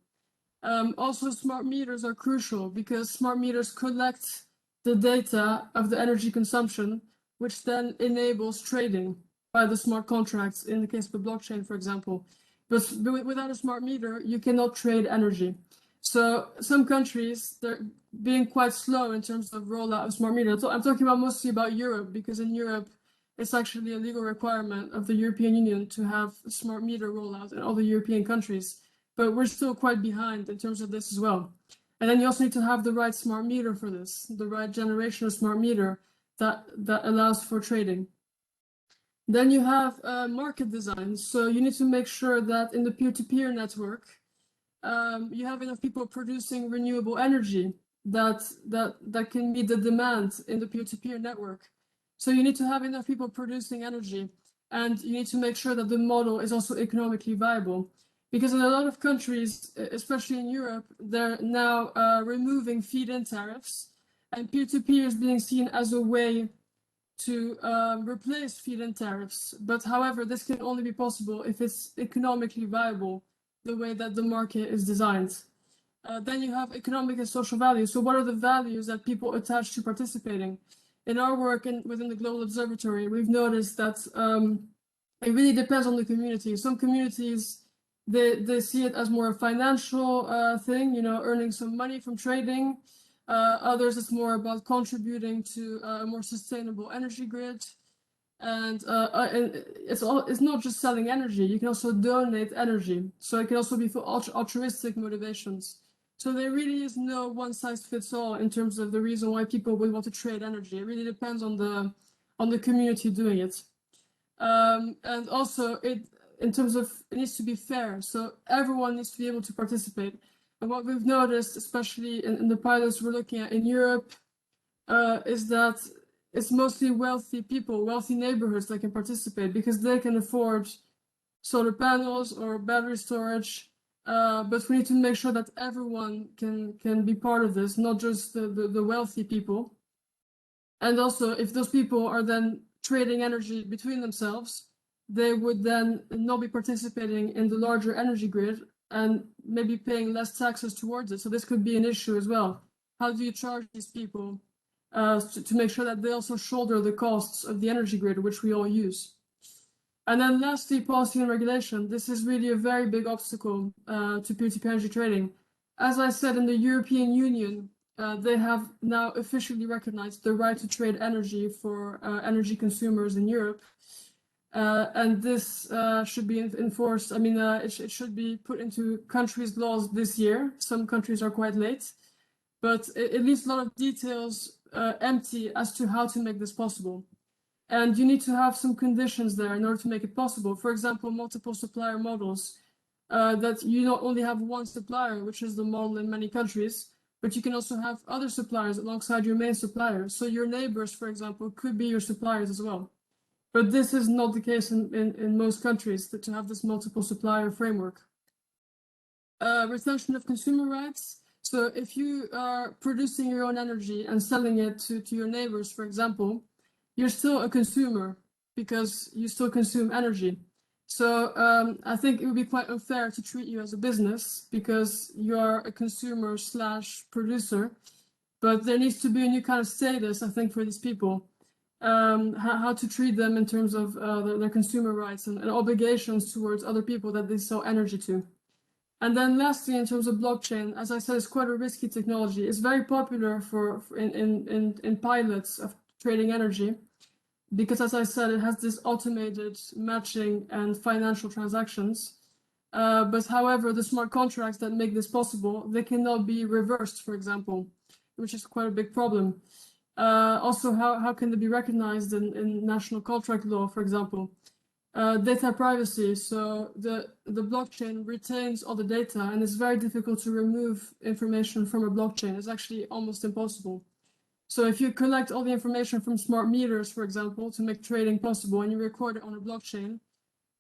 D: Also, smart meters are crucial because smart meters collect the data of the energy consumption, which then enables trading by the smart contracts in the case of the blockchain, for example. But without a smart meter, you cannot trade energy. So some countries, they're being quite slow in terms of rollout of smart meters. I'm talking about mostly about Europe, because in Europe, it's actually a legal requirement of the European Union to have a smart meter rollout in all the European countries. But we're still quite behind in terms of this as well. And then you also need to have the right smart meter for this, the right generation of smart meter that allows for trading. Then you have market design. So you need to make sure that in the peer-to-peer network, you have enough people producing renewable energy that can meet the demand in the peer-to-peer network. So you need to have enough people producing energy, and you need to make sure that the model is also economically viable. Because in a lot of countries, especially in Europe, they're now removing feed-in tariffs, and peer-to-peer is being seen as a way to replace feed-in tariffs. But however, this can only be possible if it's economically viable, the way that the market is designed. Then you have economic and social values. So what are the values that people attach to participating? In our work within the Global Observatory, we've noticed that it really depends on the community. Some communities, they see it as more a financial thing, you know, earning some money from trading. Others, it's more about contributing to a more sustainable energy grid. And it's not just selling energy. You can also donate energy. So it can also be for altruistic motivations. So there really is no one size fits all in terms of the reason why people would want to trade energy. It really depends on the community doing it. And also in terms of, it needs to be fair. So everyone needs to be able to participate. And what we've noticed, especially in the pilots we're looking at in Europe, is that it's mostly wealthy people, wealthy neighborhoods that can participate because they can afford solar panels or battery storage. But we need to make sure that everyone can be part of this, not just the wealthy people. And also, if those people are then trading energy between themselves, they would then not be participating in the larger energy grid and maybe paying less taxes towards it. So this could be an issue as well. How do you charge these people to make sure that they also shoulder the costs of the energy grid, which we all use? And then lastly, policy and regulation. This is really a very big obstacle to peer-to-peer energy trading. As I said, in the European Union, they have now officially recognized the right to trade energy for energy consumers in Europe. And this should be enforced. I mean, it should be put into countries' laws this year. Some countries are quite late, but it leaves a lot of details empty as to how to make this possible. And you need to have some conditions there in order to make it possible. For example, multiple supplier models, that you not only have one supplier, which is the model in many countries, but you can also have other suppliers alongside your main supplier. So your neighbors, for example, could be your suppliers as well. But this is not the case in most countries, to have this multiple supplier framework. Retention of consumer rights. So if you are producing your own energy and selling it to your neighbors, for example, you're still a consumer because you still consume energy. So I think it would be quite unfair to treat you as a business because you are a consumer / producer. But there needs to be a new kind of status, I think, for these people. How to treat them in terms of their consumer rights and obligations towards other people that they sell energy to. And then lastly, in terms of blockchain, as I said, it's quite a risky technology. It's very popular in pilots of trading energy because, as I said, it has this automated matching and financial transactions. But however, the smart contracts that make this possible, they cannot be reversed, for example, which is quite a big problem. Also, how can they be recognized in national contract law, for example? Data privacy. So the blockchain retains all the data, and it's very difficult to remove information from a blockchain. It's actually almost impossible. So if you collect all the information from smart meters, for example, to make trading possible, and you record it on a blockchain,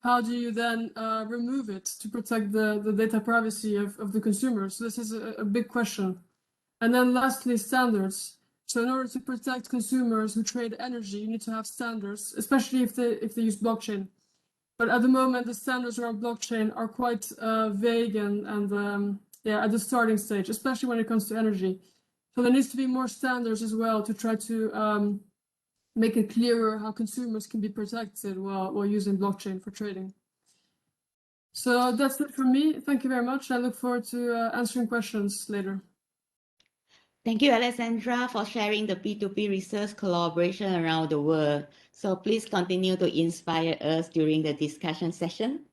D: how do you then remove it to protect the data privacy of the consumer? So this is a big question. And then lastly, standards. So in order to protect consumers who trade energy, you need to have standards, especially if they use blockchain. But at the moment, the standards around blockchain are quite vague and at the starting stage, especially when it comes to energy. So there needs to be more standards as well to try to make it clearer how consumers can be protected while using blockchain for trading. So that's it from me. Thank you very much. I look forward to answering questions later.
A: Thank you, Alessandra, for sharing the P2P research collaboration around the world. So please continue to inspire us during the discussion session.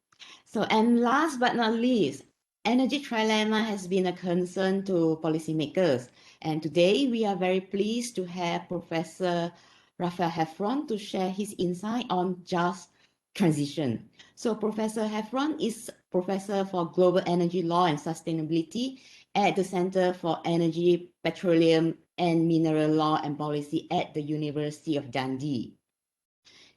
A: So, and last but not least, energy trilemma has been a concern to policymakers. And today we are very pleased to have Professor Raphael Heffron to share his insight on just transition. So Professor Heffron is Professor for Global Energy Law and Sustainability at the Center for Energy, Petroleum and Mineral Law and Policy at the University of Dundee.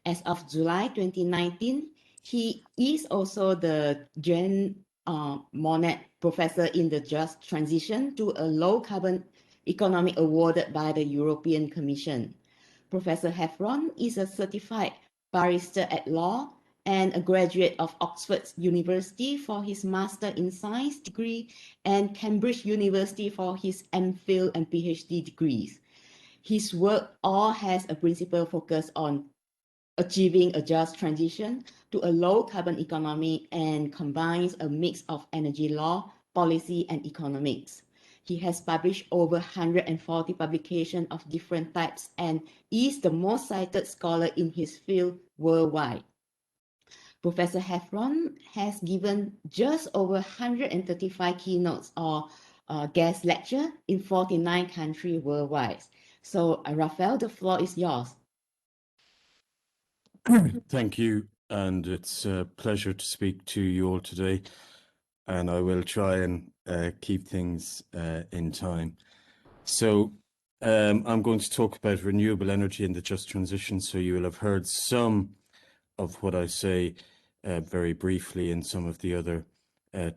A: As of July 2019, he is also the Jean Monnet Professor in the Just Transition to a Low Carbon Economy awarded by the European Commission. Professor Heffron is a certified barrister at law and a graduate of Oxford University for his Master in Science degree and Cambridge University for his MPhil and PhD degrees. His work all has a principal focus on achieving a just transition to a low carbon economy and combines a mix of energy law, policy, and economics. He has published over 140 publications of different types and is the most cited scholar in his field worldwide. Professor Heffron has given just over 135 keynotes or guest lecture in 49 countries worldwide. So, Raphael, the floor is yours.
E: Thank you, and it's a pleasure to speak to you all today, and I will try and keep things in time. So I'm going to talk about renewable energy and the just transition, so you will have heard some of what I say very briefly in some of the other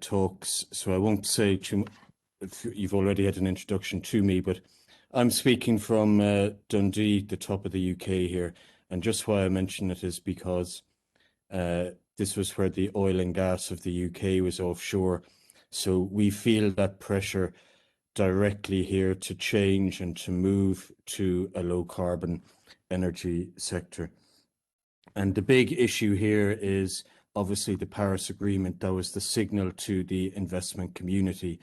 E: talks, so I won't say too much. You've already had an introduction to me, but I'm speaking from Dundee, the top of the UK here. And just why I mention it is because this was where the oil and gas of the UK was offshore. So we feel that pressure directly here to change and to move to a low carbon energy sector. And the big issue here is obviously the Paris Agreement. That was the signal to the investment community.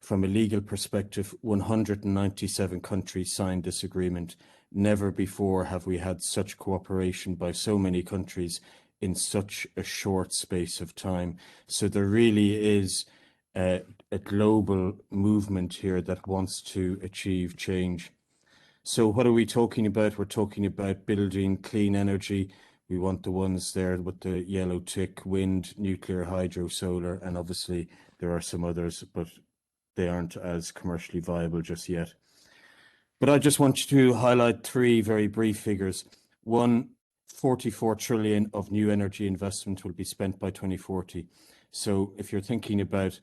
E: From a legal perspective, 197 countries signed this agreement. Never before have we had such cooperation by so many countries in such a short space of time. So there really is a global movement here that wants to achieve change. So what are we talking about? We're talking about building clean energy. We want the ones there with the yellow tick: wind, nuclear, hydro, solar, and obviously there are some others, but they aren't as commercially viable just yet. But I just want you to highlight three very brief figures. One, 44 trillion of new energy investment will be spent by 2040. So if you're thinking about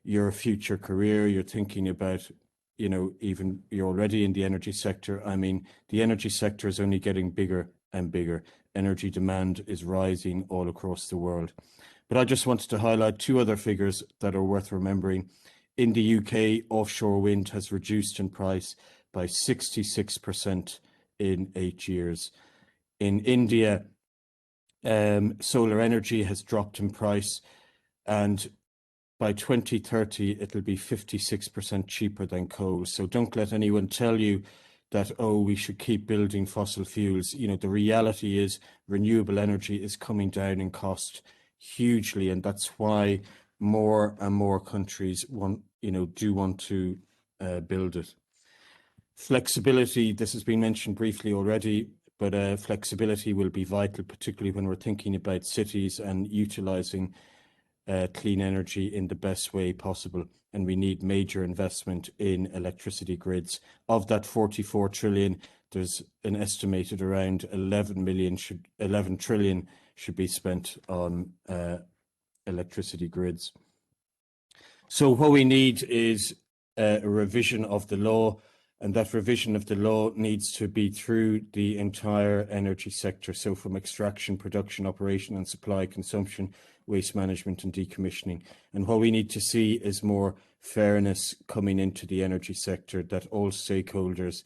E: your future career, you're thinking about, you know, even you're already in the energy sector. I mean, the energy sector is only getting bigger and bigger. Energy demand is rising all across the world. But I just wanted to highlight two other figures that are worth remembering. In the UK, offshore wind has reduced in price by 66% in 8 years. In India, solar energy has dropped in price, and by 2030, it'll be 56% cheaper than coal. So don't let anyone tell you that, oh, we should keep building fossil fuels. You know, the reality is renewable energy is coming down in cost hugely, and that's why more and more countries do want to build it. Flexibility, this has been mentioned briefly already, but flexibility will be vital, particularly when we're thinking about cities and utilising clean energy in the best way possible. And we need major investment in electricity grids. Of that 44 trillion, there's an estimated around 11 trillion should be spent on electricity grids. So what we need is a revision of the law, and that revision of the law needs to be through the entire energy sector. So from extraction, production, operation and supply, consumption, waste management and decommissioning. And what we need to see is more fairness coming into the energy sector, that all stakeholders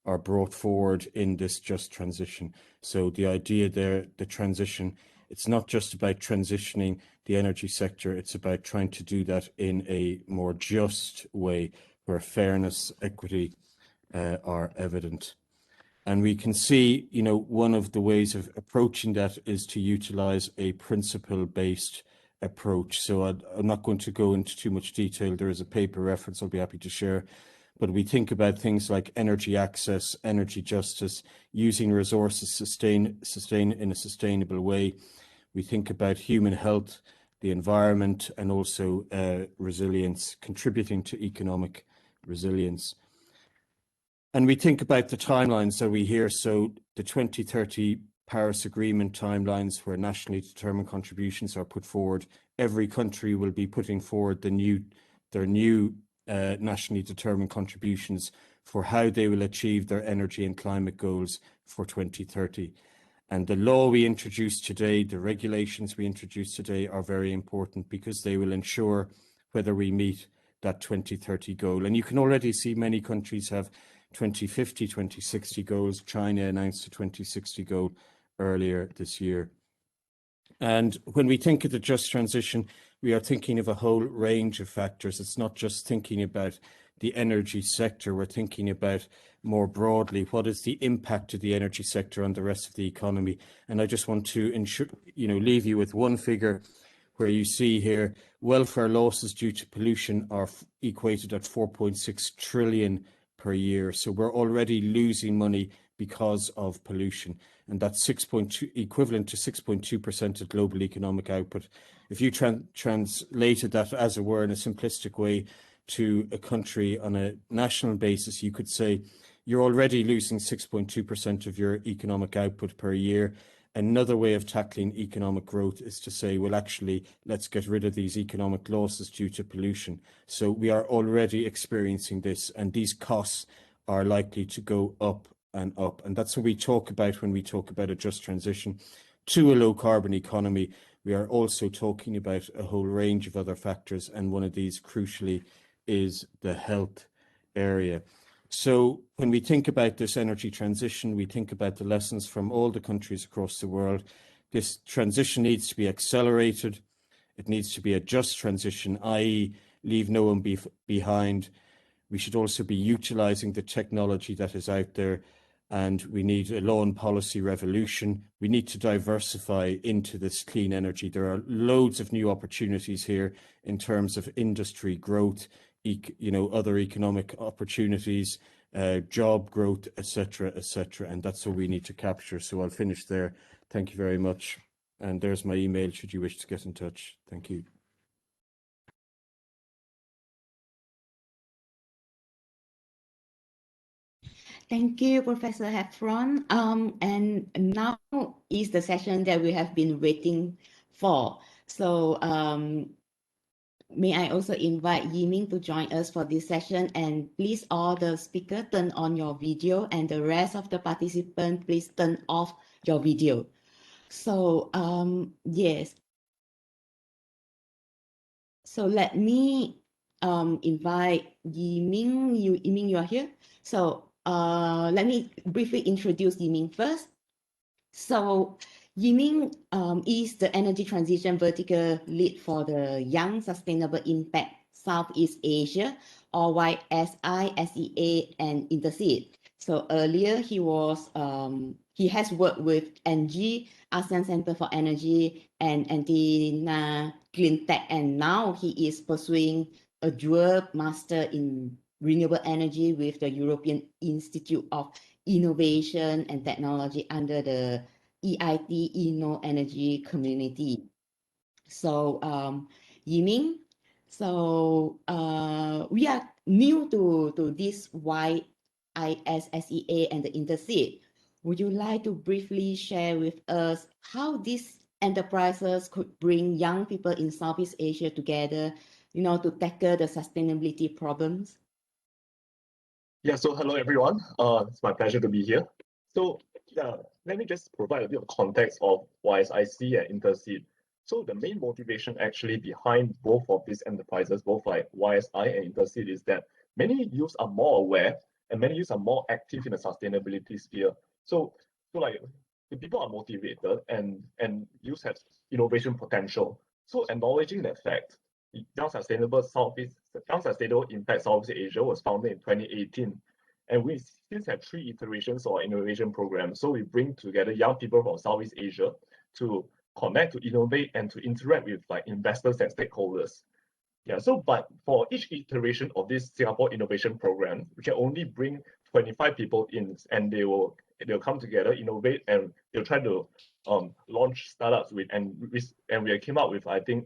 E: are brought forward in this just transition. So the idea there, the transition, it's not just about transitioning the energy sector, it's about trying to do that in a more just way where fairness, equity are evident. And we can see, you know, one of the ways of approaching that is to utilize a principle-based approach. So I'm not going to go into too much detail. There is a paper reference I'll be happy to share. But we think about things like energy access, energy justice, using resources in a sustainable way. We think about human health, the environment, and also resilience, contributing to economic resilience. And we think about the timelines that we hear. So the 2030 Paris Agreement timelines where nationally determined contributions are put forward. Every country will be putting forward their new nationally determined contributions for how they will achieve their energy and climate goals for 2030. And the law we introduced today, the regulations we introduced today are very important because they will ensure whether we meet that 2030 goal. And you can already see many countries have 2050, 2060 goals. China announced a 2060 goal earlier this year. And when we think of the just transition, we are thinking of a whole range of factors. It's not just thinking about the energy sector. We're thinking about more broadly, what is the impact of the energy sector on the rest of the economy? And I just want to leave you with one figure where you see here welfare losses due to pollution are equated at 4.6 trillion per year. So we're already losing money because of pollution, and that's equivalent to 6.2% of global economic output. If you translated that, as it were, in a simplistic way to a country on a national basis, you could say you're already losing 6.2% of your economic output per year. Another way of tackling economic growth is to say, well, actually, let's get rid of these economic losses due to pollution. So we are already experiencing this, and these costs are likely to go up and up. And that's what we talk about when we talk about a just transition to a low carbon economy. We are also talking about a whole range of other factors, and one of these crucially is the health area. So when we think about this energy transition, we think about the lessons from all the countries across the world. This transition needs to be accelerated. It needs to be a just transition, i.e. leave no one behind. We should also be utilizing the technology that is out there, and we need a law and policy revolution. We need to diversify into this clean energy. There are loads of new opportunities here in terms of industry growth, other economic opportunities, job growth, etc., and that's what we need to capture. So I'll finish there. Thank you very much. And there's my email should you wish to get in touch. Thank you.
A: Thank you, Professor Heffron. And now is the session that we have been waiting for. So may I also invite Yiming to join us for this session, and please all the speakers turn on your video, and the rest of the participants please turn off your video. So yes. So let me invite Yiming. Yiming, you are here. So let me briefly introduce Yiming first. So Yiming is the energy transition vertical lead for the Young Sustainable Impact Southeast Asia, or YSI, SEA, and Interseed. So earlier he has worked with NG, ASEAN Center for Energy, and Antina Clean Tech, and now he is pursuing a dual master in renewable energy with the European Institute of Innovation and Technology under the EIT Inno Energy Community. So Yiming, so we are new to this YISSEA and the Interseed. Would you like to briefly share with us how these enterprises could bring young people in Southeast Asia together, to tackle the sustainability problems?
F: Yeah, so hello everyone. It's my pleasure to be here. So let me just provide a bit of context of YSIC and Interseed. So the main motivation actually behind both of these enterprises, both like YSI and Interseed, is that many youths are more aware and many youths are more active in the sustainability sphere. So like the people are motivated and youths have innovation potential. So acknowledging that fact, Young Sustainable Impact Southeast Asia was founded in 2018. And we since have 3 iterations of our innovation program. So we bring together young people from Southeast Asia to connect, to innovate, and to interact with like investors and stakeholders. Yeah, so but for each iteration of this Singapore Innovation Program, we can only bring 25 people in, and they'll come together, innovate, and they'll try to launch startups with, and we came up with, I think,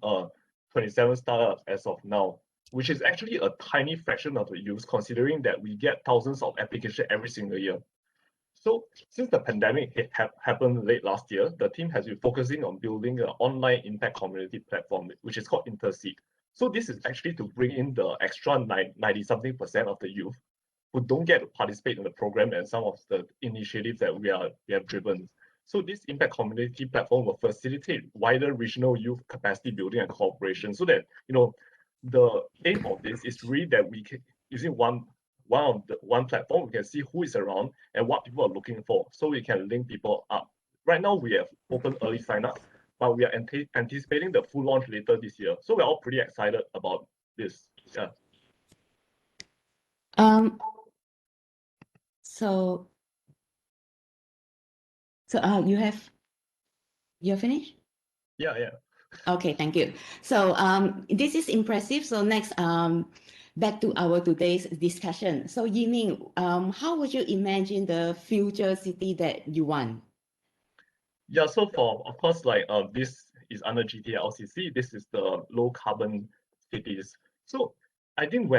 F: 27 startups as of now, which is actually a tiny fraction of the use, considering that we get thousands of applications every single year. So since the pandemic happened late last year, the team has been focusing on building an online impact community platform, which is called InterSeed. So this is actually to bring in the extra 90-something% of the youth who don't get to participate in the program and some of the initiatives that we have driven. So this impact community platform will facilitate wider regional youth capacity building and cooperation, so that the aim of this is really that we can, using one platform, we can see who is around and what people are looking for, so we can link people up. Right now we have open early sign-ups, but we are anticipating the full launch later this year. So we're all pretty excited about this. Yeah.
A: So you're finished?
F: Yeah.
A: Okay, thank you. So this is impressive. So next, back to our today's discussion. So Yiming, how would you imagine the future city that you want?
F: Yeah, so of course, like this is under GTALCC. This is the low carbon cities. So I think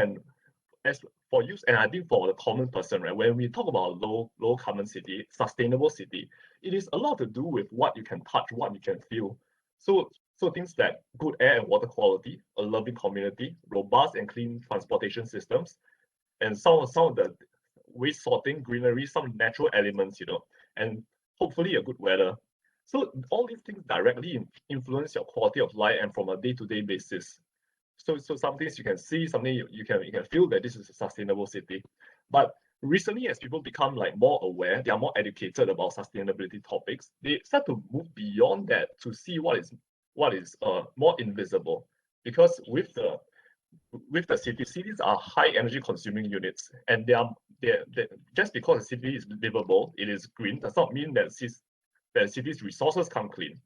F: as for use, and I think for the common person, right, when we talk about low carbon city, sustainable city, it is a lot to do with what you can touch, what you can feel. So things like good air and water quality, a loving community, robust and clean transportation systems, and some of the waste sorting, greenery, some natural elements, and hopefully a good weather. So all these things directly influence your quality of life and from a day-to-day basis. So some things you can see, something you can feel that this is a sustainable city. But recently, as people become like more aware, they are more educated about sustainability topics, they start to move beyond that to see what is more invisible. Because with the cities are high energy consuming units, and they're just because the city is livable, it is green, does not mean that the city's resources come clean.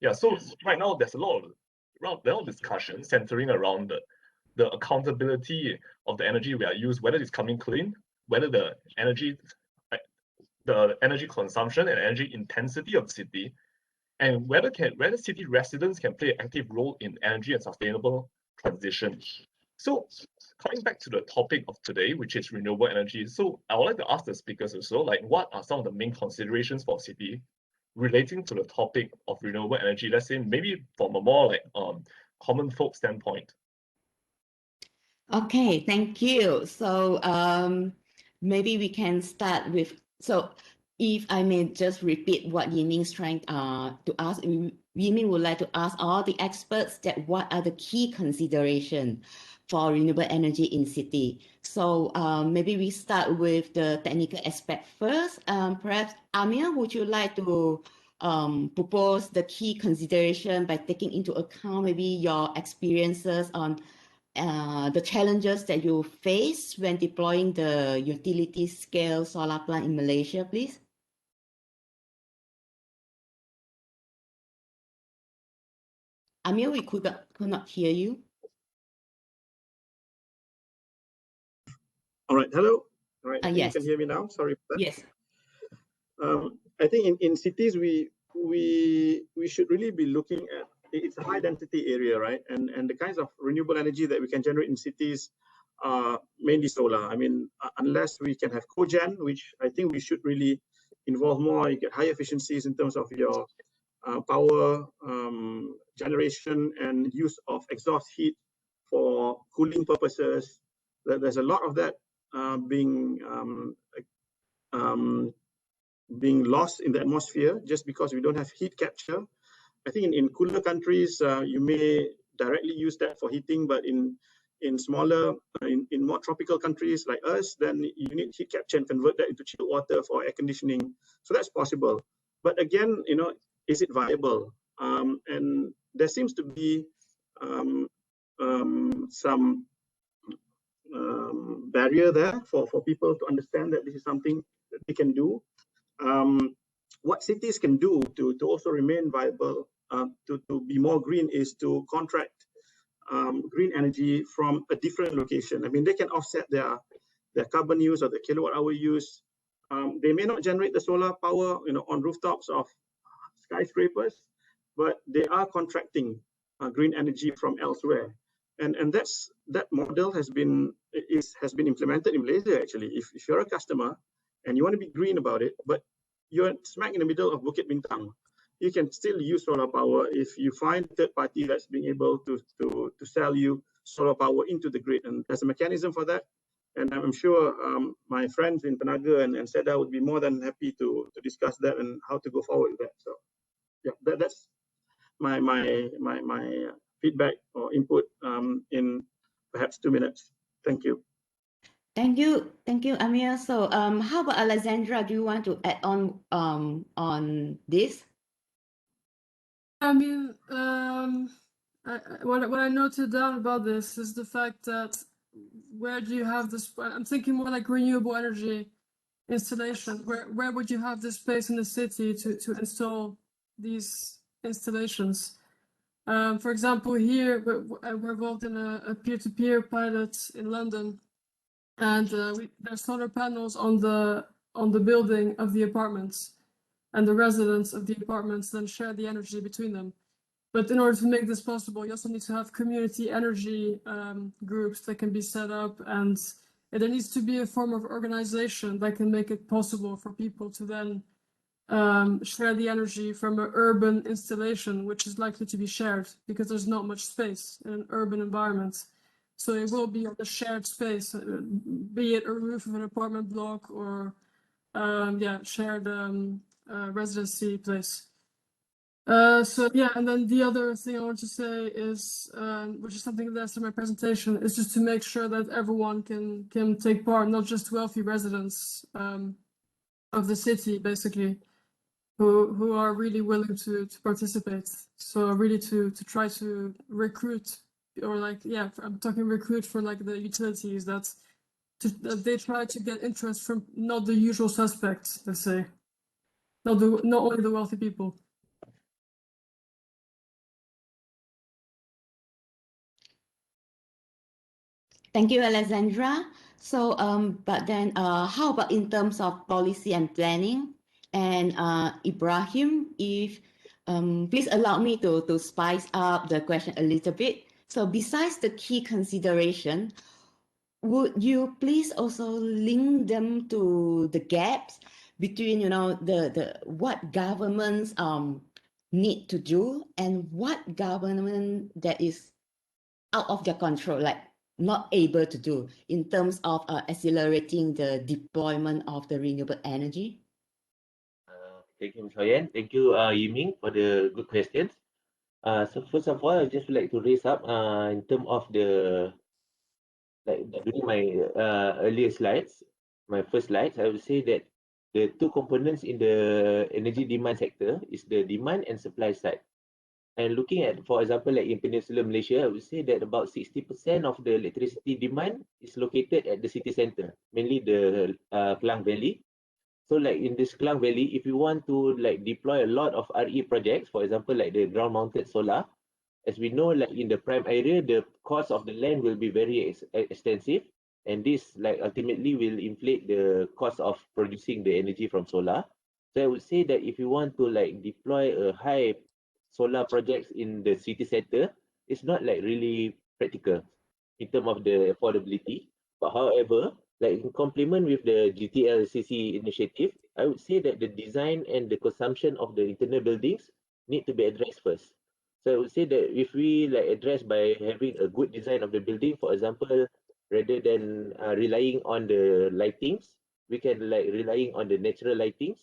F: Yeah, so right now there's a lot of discussion centering around the accountability of the energy we are used, whether it's coming clean, whether the energy consumption and energy intensity of the city, and whether city residents can play an active role in energy and sustainable transition. So coming back to the topic of today, which is renewable energy. So I would like to ask the speakers also, like, what are some of the main considerations for city relating to the topic of renewable energy? Let's say maybe from a more like common folk standpoint.
A: Okay, thank you. So maybe we can start with, so if I may just repeat what Yiming's trying to ask, Yiming would like to ask all the experts that what are the key considerations for renewable energy in city. So maybe we start with the technical aspect first. Perhaps Amir, would you like to propose the key consideration by taking into account maybe your experiences on the challenges that you face when deploying the utility scale solar plant in Malaysia, please? Amir, we could not hear you.
C: All right, hello. All right,
A: Yes.
C: you can hear me now. Sorry for that.
A: Yes.
C: I think in cities we should really be looking at, it's a high density area, right? And the kinds of renewable energy that we can generate in cities are mainly solar. I mean, unless we can have cogen, which I think we should really involve more, you get high efficiencies in terms of your power generation and use of exhaust heat for cooling purposes. There's a lot of that being lost in the atmosphere just because we don't have heat capture. I think in cooler countries, you may directly use that for heating, but in smaller, in more tropical countries like us, then you need heat capture and convert that into chilled water for air conditioning. So that's possible. But again, is it viable? And there seems to be some barrier there for people to understand that this is something that they can do. What cities can do to also remain viable, to be more green, is to contract green energy from a different location. I mean, they can offset their carbon use or the kilowatt hour use. They may not generate the solar power, on rooftops of skyscrapers, but they are contracting green energy from elsewhere. And that model has been implemented in Malaysia, actually. If you're a customer and you want to be green about it, but you're smack in the middle of Bukit Bintang, you can still use solar power if you find a third party that's being able to sell you solar power into the grid. And there's a mechanism for that. And I'm sure my friends in Tenaga and SEDA would be more than happy to discuss that and how to go forward with that. So yeah, that's my feedback or input in perhaps 2 minutes. Thank you.
A: Thank you, Amir. So how about Alexandra? Do you want to add on this?
D: I mean, what I noted down about this is the fact that where do you have this? I'm thinking more like renewable energy installation. Where would you have the space in the city to install these installations? For example, here we're involved in a peer-to-peer pilot in London, and there's solar panels on the building of the apartments, and the residents of the apartments then share the energy between them. But in order to make this possible, you also need to have community energy groups that can be set up, and there needs to be a form of organization that can make it possible for people to then share the energy from an urban installation, which is likely to be shared because there's not much space in an urban environment. So it will be on the shared space, be it a roof of an apartment block or shared residency place. So yeah, and then the other thing I want to say is, which is something that's in my presentation, is just to make sure that everyone can take part, not just wealthy residents of the city, basically, who are really willing to participate. So really to try to recruit, or like, yeah, I'm talking recruit for like the utilities, that they try to get interest from not the usual suspects, let's say, not only the wealthy people.
A: Thank you, Alexandra. So, but then, how about in terms of policy and planning? And Ibrahim, if please allow me to spice up the question a little bit. So, besides the key consideration, would you please also link them to the gaps between, you know, the what governments need to do and what government that is out of their control, like not able to do in terms of accelerating the deployment of the renewable energy?
B: Thank you, Ms. Hoyen. Thank you, Yiming, for the good questions. So first of all, I just would like to raise up in terms of the, like during my earlier slides, my first slides, I would say that the two components in the energy demand sector is the demand and supply side. And looking at, for example, like in Peninsular Malaysia, I would say that about 60% of the electricity demand is located at the city center, mainly the Klang Valley. So like in this Klang Valley, if you want to like deploy a lot of RE projects, for example, like the ground mounted solar, as we know, like in the prime area, the cost of the land will be very extensive. And this like ultimately will inflate the cost of producing the energy from solar. So I would say that if you want to like deploy a high solar projects in the city center, it's not like really practical in terms of the affordability. But however, like in complement with the GTALCC initiative, I would say that the design and the consumption of the internal buildings need to be addressed first. So I would say that if we like address by having a good design of the building, for example, rather than relying on the lightings, we can like relying on the natural lightings.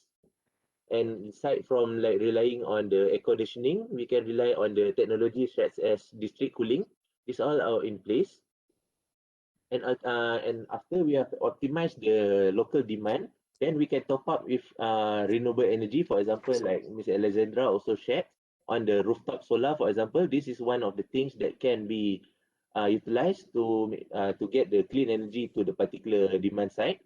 B: And aside from like relying on the air conditioning, we can rely on the technology such as district cooling. These all are in place. And after we have optimized the local demand, then we can top up with renewable energy. For example, like Ms. Alexandra also shared on the rooftop solar, for example, this is one of the things that can be utilized to get the clean energy to the particular demand side.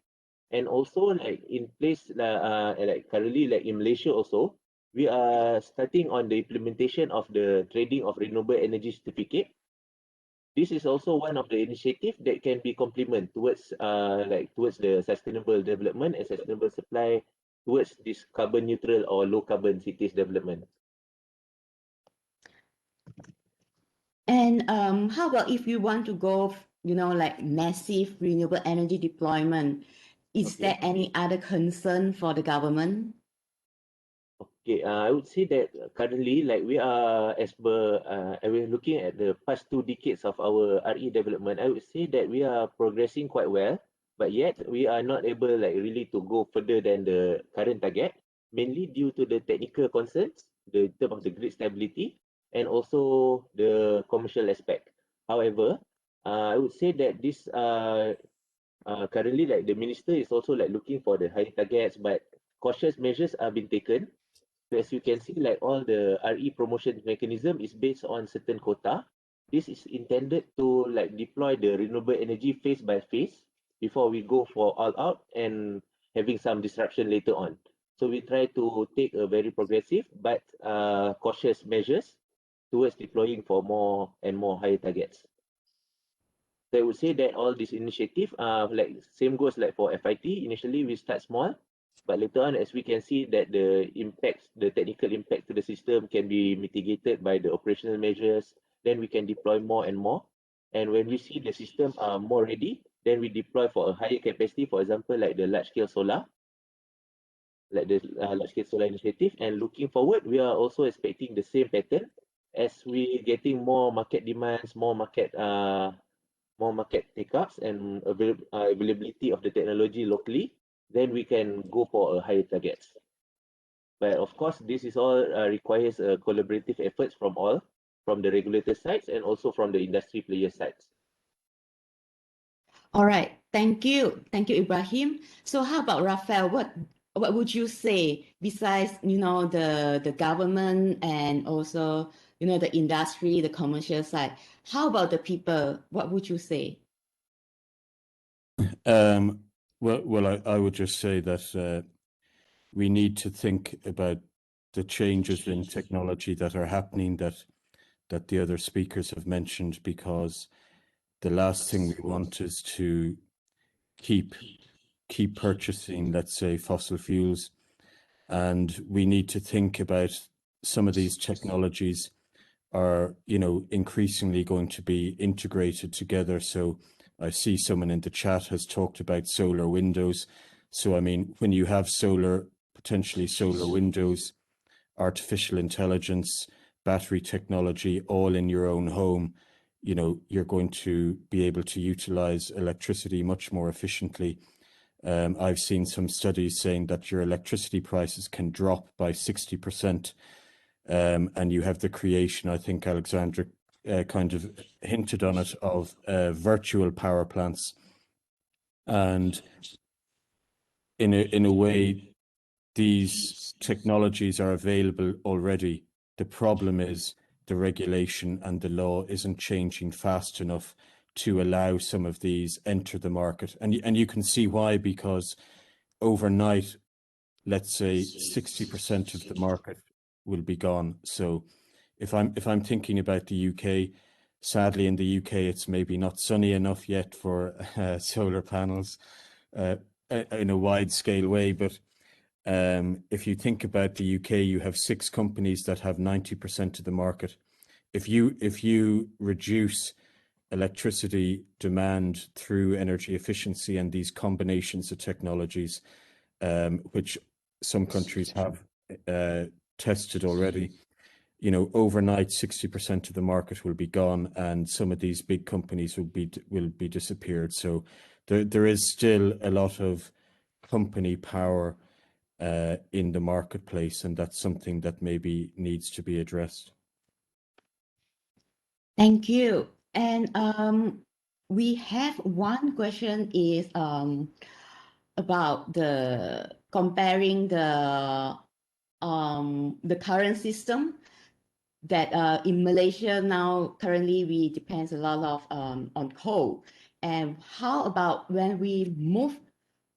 B: And also like in place like currently like in Malaysia also, we are starting on the implementation of the trading of renewable energy certificate. This is also one of the initiative that can be complement towards towards the sustainable development and sustainable supply towards this carbon neutral or low carbon cities development.
A: And how about if you want to go, you know, like massive renewable energy deployment, Is
B: Okay.
A: there any other concern for the government?
B: Okay, I would say that currently, like we are, as per, we're looking at the past 2 decades of our RE development, I would say that we are progressing quite well, but yet we are not able, like, really to go further than the current target, mainly due to the technical concerns, the term of the grid stability, and also the commercial aspect. However, I would say that this currently, like the minister is also like looking for the high targets, but cautious measures are being taken. So as you can see, like all the RE promotion mechanism is based on certain quota. This is intended to like deploy the renewable energy phase by phase before we go for all out and having some disruption later on. So we try to take a very progressive but cautious measures towards deploying for more and more higher targets. So I would say that all these initiative like same goes like for FIT. Initially we start small, but later on as we can see that the impacts, the technical impact to the system can be mitigated by the operational measures, then we can deploy more and more. And when we see the system are more ready, then we deploy for a higher capacity, for example, like the large scale solar, like the large scale solar initiative. And looking forward, we are also expecting the same pattern as we getting more market demands, more market take-ups and availability of the technology locally, then we can go for a higher targets. But of course, this is all requires collaborative efforts from all, from the regulator sides and also from the industry player sides.
A: All right, thank you, Ibrahim. So how about Rafael? What would you say besides the government and also the industry, the commercial side? How about the people? What would you say?
E: Well, I would just say that we need to think about the changes in technology that are happening that the other speakers have mentioned, because the last thing we want is to keep purchasing, let's say, fossil fuels, and we need to think about some of these technologies are increasingly going to be integrated together. So I see someone in the chat has talked about solar windows. So I mean, when you have potentially solar windows, artificial intelligence, battery technology, all in your own home, you're going to be able to utilize electricity much more efficiently. I've seen some studies saying that your electricity prices can drop by 60%. And you have the creation, I think Alexandra kind of hinted on it, of virtual power plants. And in a way, these technologies are available already. The problem is the regulation and the law isn't changing fast enough to allow some of these enter the market. And you can see why, because overnight, let's say 60% of the market will be gone. So if I'm thinking about the UK, sadly in the UK it's maybe not sunny enough yet for solar panels in a wide scale way, but if you think about the UK, you have 6 companies that have 90% of the market. If you reduce electricity demand through energy efficiency and these combinations of technologies, which some countries have tested already, overnight 60% of the market will be gone, and some of these big companies will be disappeared. So there is still a lot of company power in the marketplace, and that's something that maybe needs to be addressed.
A: Thank you. And we have one question is about the comparing the current system that in Malaysia now currently we depend a lot of on coal, and how about when we move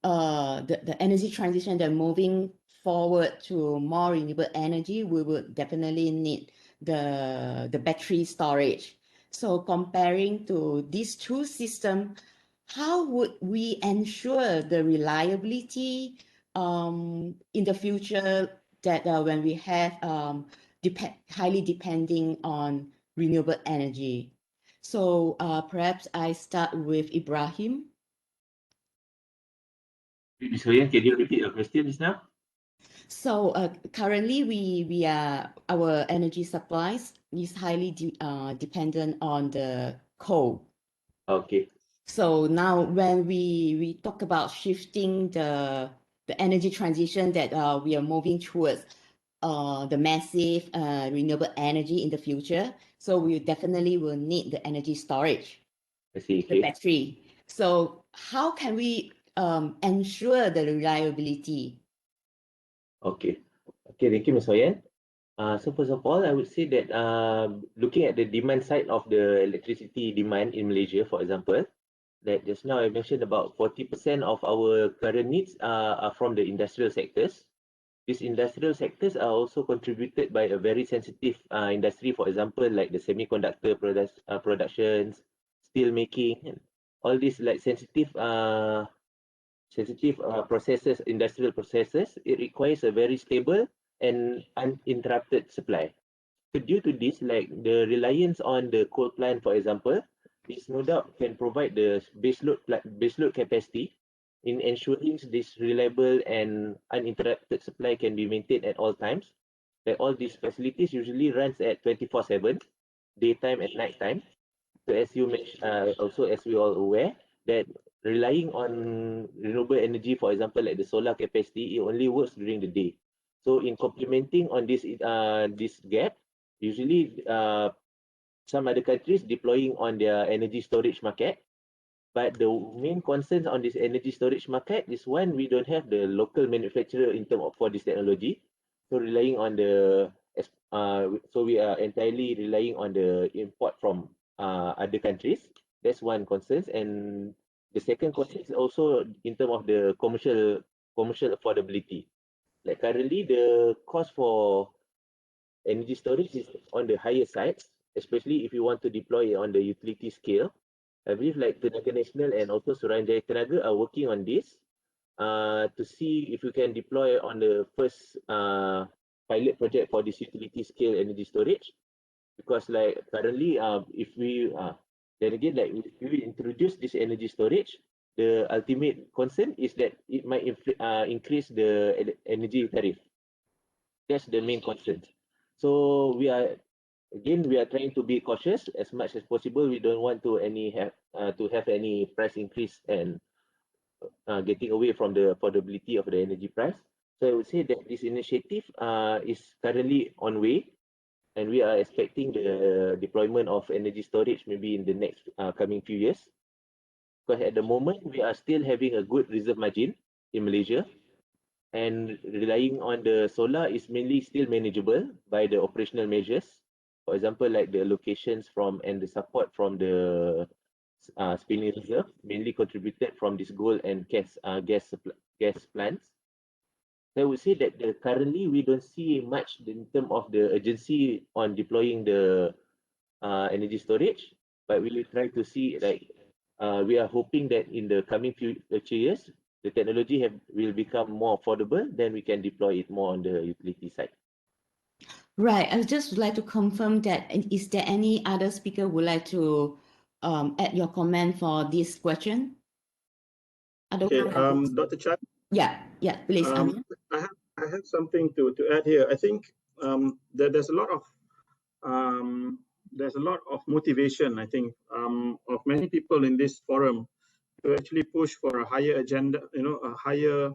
A: the energy transition, they're moving forward to more renewable energy, we would definitely need the battery storage. So comparing to these two systems, how would we ensure the reliability in the future that when we have highly depending on renewable energy? So perhaps I start with Ibrahim.
B: Ms. Hoyen, can you repeat your question just now?
A: So currently, we are our energy supplies is highly dependent on the coal.
B: Okay.
A: So now, when we talk about shifting the energy transition that we are moving towards the massive renewable energy in the future, so we definitely will need the energy storage,
B: I see.
A: the
B: Okay.
A: battery. So how can we ensure the reliability?
B: Okay. Okay. Thank you, Ms. Hoyen. So first of all, I would say that looking at the demand side of the electricity demand in Malaysia, for example, that just now I mentioned about 40% of our current needs are from the industrial sectors. These industrial sectors are also contributed by a very sensitive industry, for example, like the semiconductor productions, steel making, all these like sensitive processes, industrial processes. It requires a very stable and uninterrupted supply. So due to this, like the reliance on the coal plant, for example, this no doubt can provide the baseload capacity in ensuring this reliable and uninterrupted supply can be maintained at all times. Like all these facilities usually runs at 24/7, daytime and nighttime. So as you mentioned, also as we all aware, that relying on renewable energy, for example, like the solar capacity, it only works during the day. So in complementing on this gap, usually some other countries deploying on their energy storage market. But the main concern on this energy storage market is one, we don't have the local manufacturer in terms of for this technology. So relying on so we are entirely relying on the import from other countries. That's one concern. And the second concern is also in terms of the commercial affordability. Like currently, the cost for energy storage is on the higher side, especially if you want to deploy it on the utility scale. I believe like Tenaga Nasional and also Suruhanjaya Tenaga are working on this to see if we can deploy on the first pilot project for this utility scale energy storage. Because like currently, if we then again, like if we introduce this energy storage, the ultimate concern is that it might increase the energy tariff. That's the main concern. So we are trying to be cautious as much as possible. We don't want to have any price increase and getting away from the affordability of the energy price. So I would say that this initiative is currently on way, and we are expecting the deployment of energy storage maybe in the next coming few years. Because at the moment we are still having a good reserve margin in Malaysia, and relying on the solar is mainly still manageable by the operational measures. For example, like the locations from and the support from the spinning reserve, mainly contributed from this gold and gas plants. So I would say that currently we don't see much in terms of the urgency on deploying the energy storage, but we will try to see like we are hoping that in the coming few years, the technology will become more affordable, then we can deploy it more on the utility side.
A: Right. I would just like to confirm that is there any other speaker would like to add your comment for this question?
C: Okay, Dr. Chan.
A: Yeah, please.
C: I have something to add here. I think there's a lot of motivation, I think, of many people in this forum to actually push for a higher agenda, a higher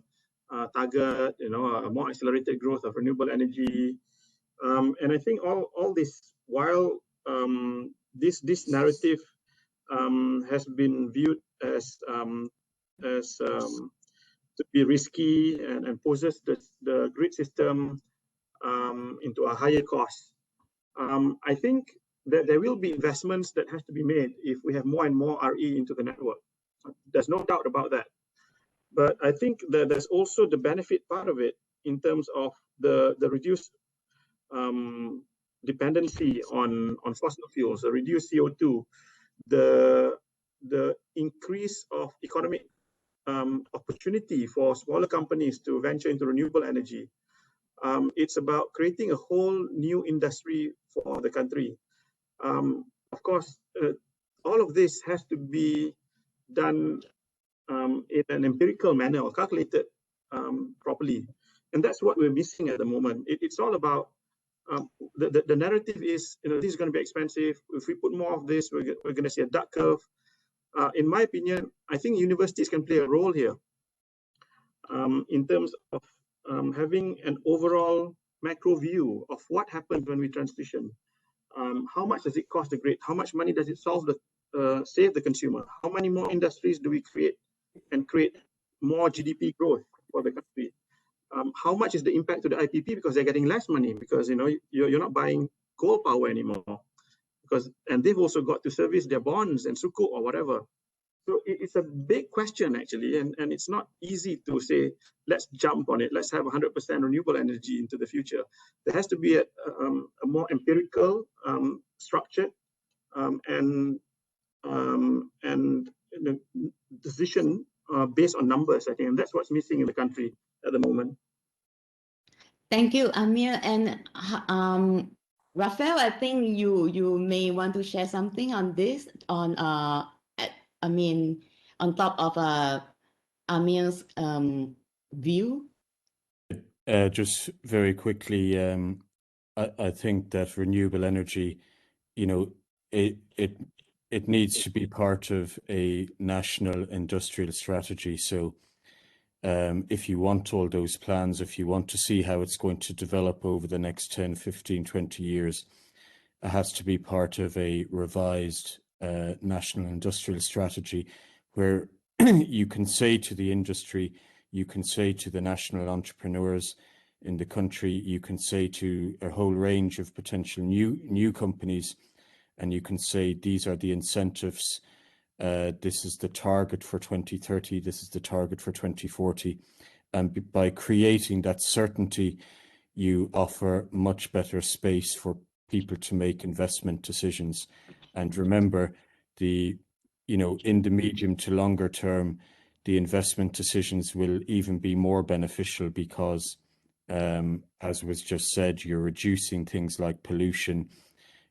C: target, a more accelerated growth of renewable energy. And I think all this while this narrative has been viewed as to be risky and poses the grid system into a higher cost. I think that there will be investments that has to be made if we have more and more RE into the network. There's no doubt about that. But I think that there's also the benefit part of it in terms of the reduced dependency on fossil fuels, the reduced CO2, the increase of economic opportunity for smaller companies to venture into renewable energy. It's about creating a whole new industry for the country. Of course, all of this has to be done in an empirical manner or calculated properly. And that's what we're missing at the moment. It's all about the narrative is, this is going to be expensive. If we put more of this, we're going to see a duck curve. In my opinion, I think universities can play a role here in terms of having an overall macro view of what happens when we transition. How much does it cost the grid? How much money does it save the consumer? How many more industries do we create and create more GDP growth for the country? How much is the impact to the IPP because they're getting less money because you're not buying coal power anymore, and they've also got to service their bonds and sukuk or whatever. So it's a big question actually, and it's not easy to say let's jump on it. Let's have 100% renewable energy into the future. There has to be a more empirical, structured, and decision based on numbers. I think, and that's what's missing in the country at the moment.
A: Thank you, Amir. And Rafael, I think you may want to share something on this, on on top of Amir's view.
E: Just very quickly, I think that renewable energy, it needs to be part of a national industrial strategy. So if you want all those plans, if you want to see how it's going to develop over the next 10, 15, 20 years, it has to be part of a revised national industrial strategy where you can say to the industry, you can say to the national entrepreneurs in the country, you can say to a whole range of potential new companies, and you can say these are the incentives. This is the target for 2030. This is the target for 2040. And by creating that certainty, you offer much better space for people to make investment decisions. And remember, in the medium to longer term, the investment decisions will even be more beneficial because, as was just said, you're reducing things like pollution.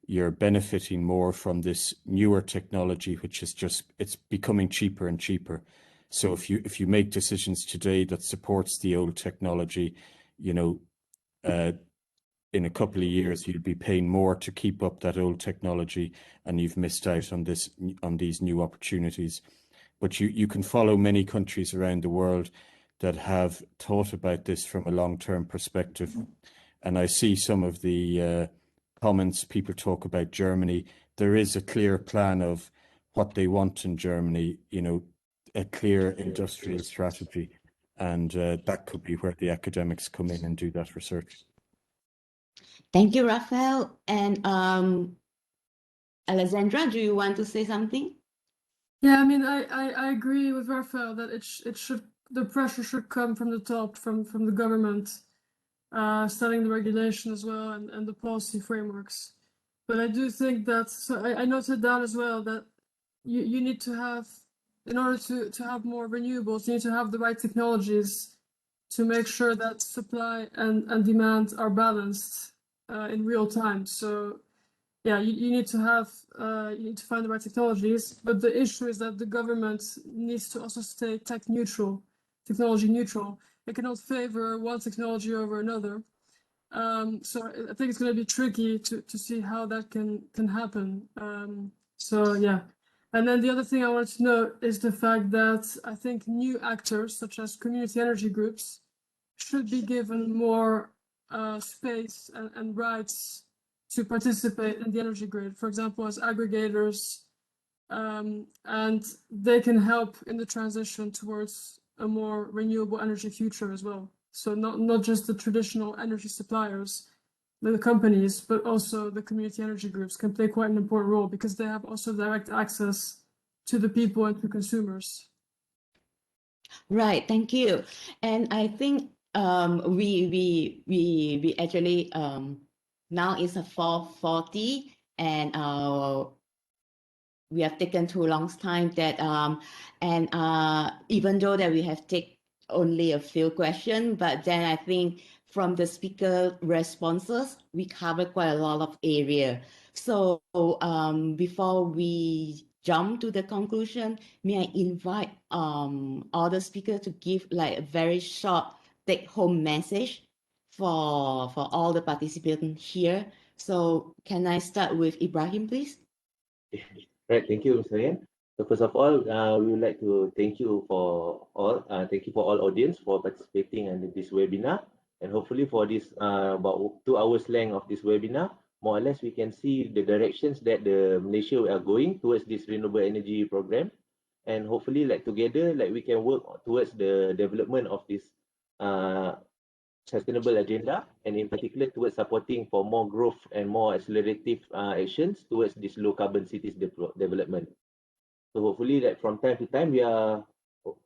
E: You're benefiting more from this newer technology, which is it's becoming cheaper and cheaper. So if you make decisions today that supports the old technology, in a couple of years, you'll be paying more to keep up that old technology, and you've missed out on these new opportunities. But you can follow many countries around the world that have thought about this from a long-term perspective. And I see some of the comments, people talk about Germany. There is a clear plan of what they want in Germany, a clear industrial strategy. And that could be where the academics come in and do that research.
A: Thank you, Rafael. And Alexandra, do you want to say something?
D: Yeah, I agree with Rafael that the pressure should come from the top, from the government, setting the regulation as well and the policy frameworks. But I do think that, so I noted down as well that you need to have, in order to have more renewables, you need to have the right technologies to make sure that supply and demand are balanced in real time. So yeah, you need to find the right technologies, but the issue is that the government needs to also stay technology neutral. It cannot favor one technology over another. So I think it's going to be tricky to see how that can happen. So yeah. And then the other thing I wanted to note is the fact that I think new actors, such as community energy groups, should be given more space and rights to participate in the energy grid, for example, as aggregators, and they can help in the transition towards a more renewable energy future as well. So not just the traditional energy suppliers, the companies, but also the community energy groups can play quite an important role because they have also direct access to the people and to consumers.
A: Right, thank you. And I think we actually now it's a 4:40, and we have taken too long time that even though that we have taken only a few questions, but then I think from the speaker responses, we covered quite a lot of area. So before we jump to the conclusion, may I invite all the speakers to give like a very short take-home message for all the participants here. So can I start with Ibrahim, please?
B: Right, thank you, Mr. Yan. So first of all, we would like to thank you for all audience for participating in this webinar, and hopefully for this about 2 hours length of this webinar, more or less we can see the directions that the Malaysia are going towards this renewable energy program, and hopefully like together like we can work towards the development of this sustainable agenda, and in particular towards supporting for more growth and more accelerative actions towards this low carbon cities development. So hopefully that from time to time we are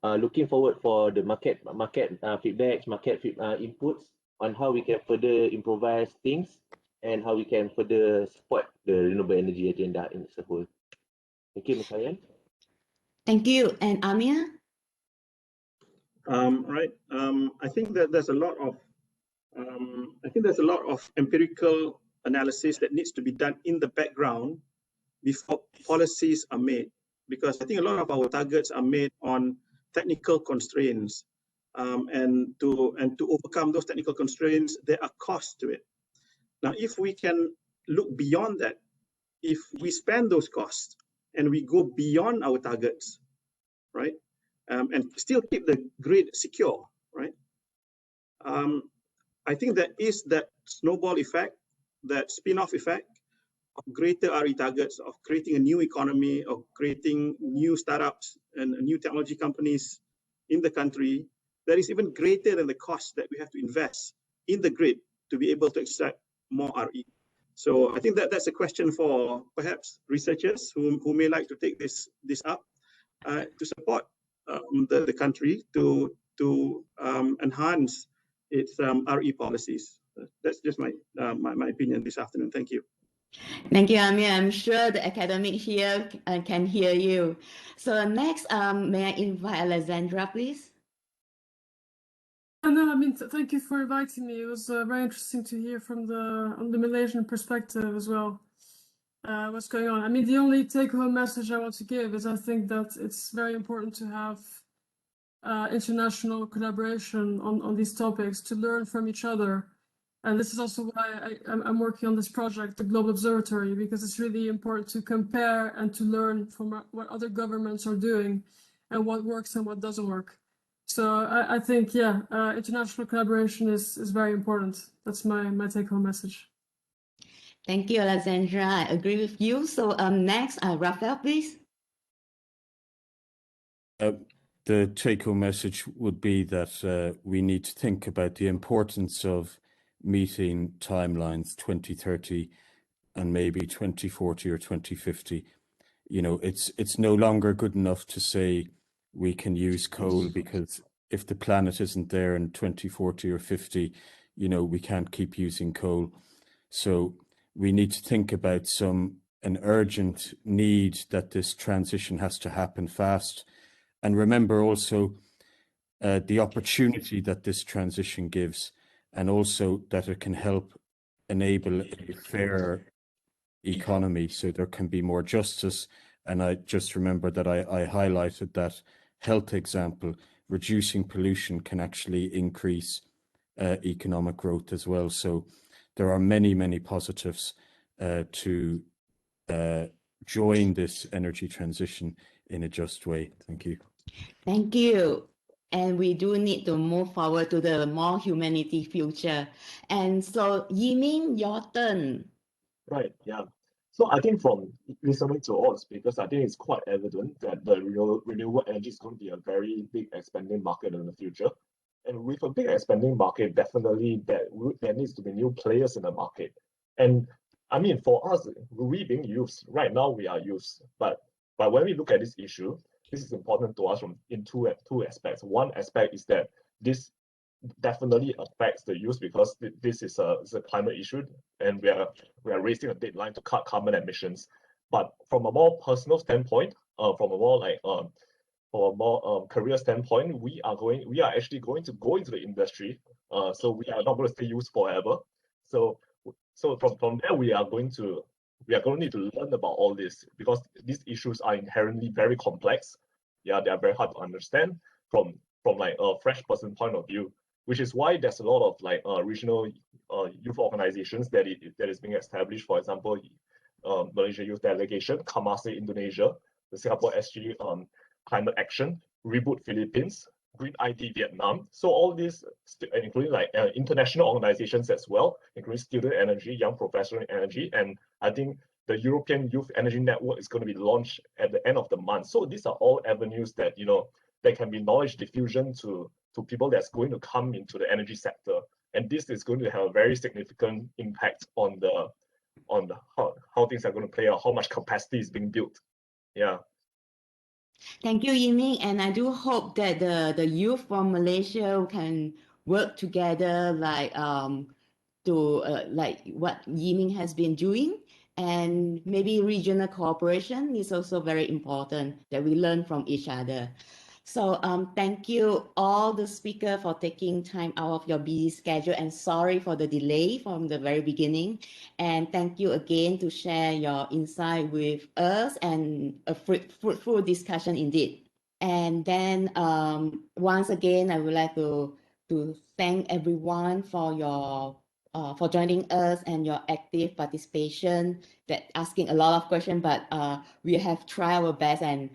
B: looking forward for the market feedbacks, inputs on how we can further improvise things and how we can further support the renewable energy agenda in as a whole. Thank you, Ms. Ryan.
A: Thank you. And Amir?
C: Right. I think that there's a lot of empirical analysis that needs to be done in the background before policies are made, because I think a lot of our targets are made on technical constraints, and to overcome those technical constraints, there are costs to it. Now, if we can look beyond that, if we spend those costs and we go beyond our targets, right, and still keep the grid secure, right, I think there is that snowball effect, that spin-off effect of greater RE targets, of creating a new economy, of creating new startups and new technology companies in the country that is even greater than the cost that we have to invest in the grid to be able to extract more RE. So I think that that's a question for perhaps researchers who may like to take this up to support the country to enhance its RE policies. That's just my opinion this afternoon. Thank you.
A: Thank you, Amir. I'm sure the academic here can hear you. So next, may I invite Alexandra, please?
D: No, I mean, thank you for inviting me. It was very interesting to hear from the Malaysian perspective as well. What's going on? I mean, the only take-home message I want to give is I think that it's very important to have international collaboration on these topics, to learn from each other. And this is also why I'm working on this project, the Global Observatory, because it's really important to compare and to learn from what other governments are doing and what works and what doesn't work. So I think, yeah, international collaboration is very important. That's my take-home message.
A: Thank you, Alexandra. I agree with you. So next, Raphael, please.
E: The take-home message would be that we need to think about the importance of meeting timelines 2030 and maybe 2040 or 2050. You know, it's no longer good enough to say we can use coal, because if the planet isn't there in 2040 or 50, you know, we can't keep using coal. So we need to think about an urgent need that this transition has to happen fast. And remember also the opportunity that this transition gives, and also that it can help enable a fairer economy so there can be more justice. And I just remember that I highlighted that health example. Reducing pollution can actually increase economic growth as well. So there are many, many positives to join this energy transition in a just way. Thank you.
A: Thank you. And we do need to move forward to the more humanity future. And so, Yiming, your turn.
F: Right, yeah. So I think from listening to all the speakers, I think it's quite evident that the renewable energy is going to be a very big expanding market in the future. And with a big expanding market, definitely there needs to be new players in the market. And I mean, for us, we being youths, right now we are youths, but when we look at this issue, this is important to us in two aspects. One aspect is that this definitely affects the youth, because this is a climate issue, and we are raising a deadline to cut carbon emissions. But from a more personal standpoint, from a more career standpoint, we are actually going to go into the industry. So we are not going to stay youth forever. So from there we are going to we are going to need to learn about all this because these issues are inherently very complex. Yeah, they are very hard to understand from like a fresh person point of view, which is why there's a lot of like regional youth organizations that is being established. For example, Malaysia Youth Delegation, Kamase Indonesia, the Singapore SG Climate Action, Reboot Philippines, Green ID Vietnam. So all these, including like international organizations as well, including Student Energy, Young Professional Energy, and I think the European Youth Energy Network is going to be launched at the end of the month. So these are all avenues that, you know, there can be knowledge diffusion to people that's going to come into the energy sector. And this is going to have a very significant impact on how things are going to play out, how much capacity is being built. Yeah.
A: Thank you, Yiming, and I do hope that the youth from Malaysia can work together like like what Yiming has been doing, and maybe regional cooperation is also very important that we learn from each other. So thank you all the speakers for taking time out of your busy schedule, and sorry for the delay from the very beginning. And thank you again to share your insight with us, and a fruitful discussion indeed. And then once again, I would like to thank everyone for your for joining us and your active participation, that asking a lot of questions, but we have tried our best, and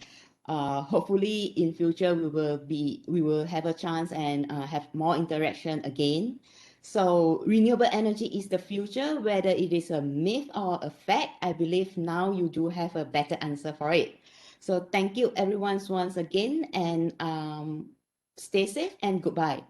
A: hopefully in future we will have a chance and have more interaction again. So renewable energy is the future, whether it is a myth or a fact. I believe now you do have a better answer for it. So thank you everyone once again, and stay safe and goodbye.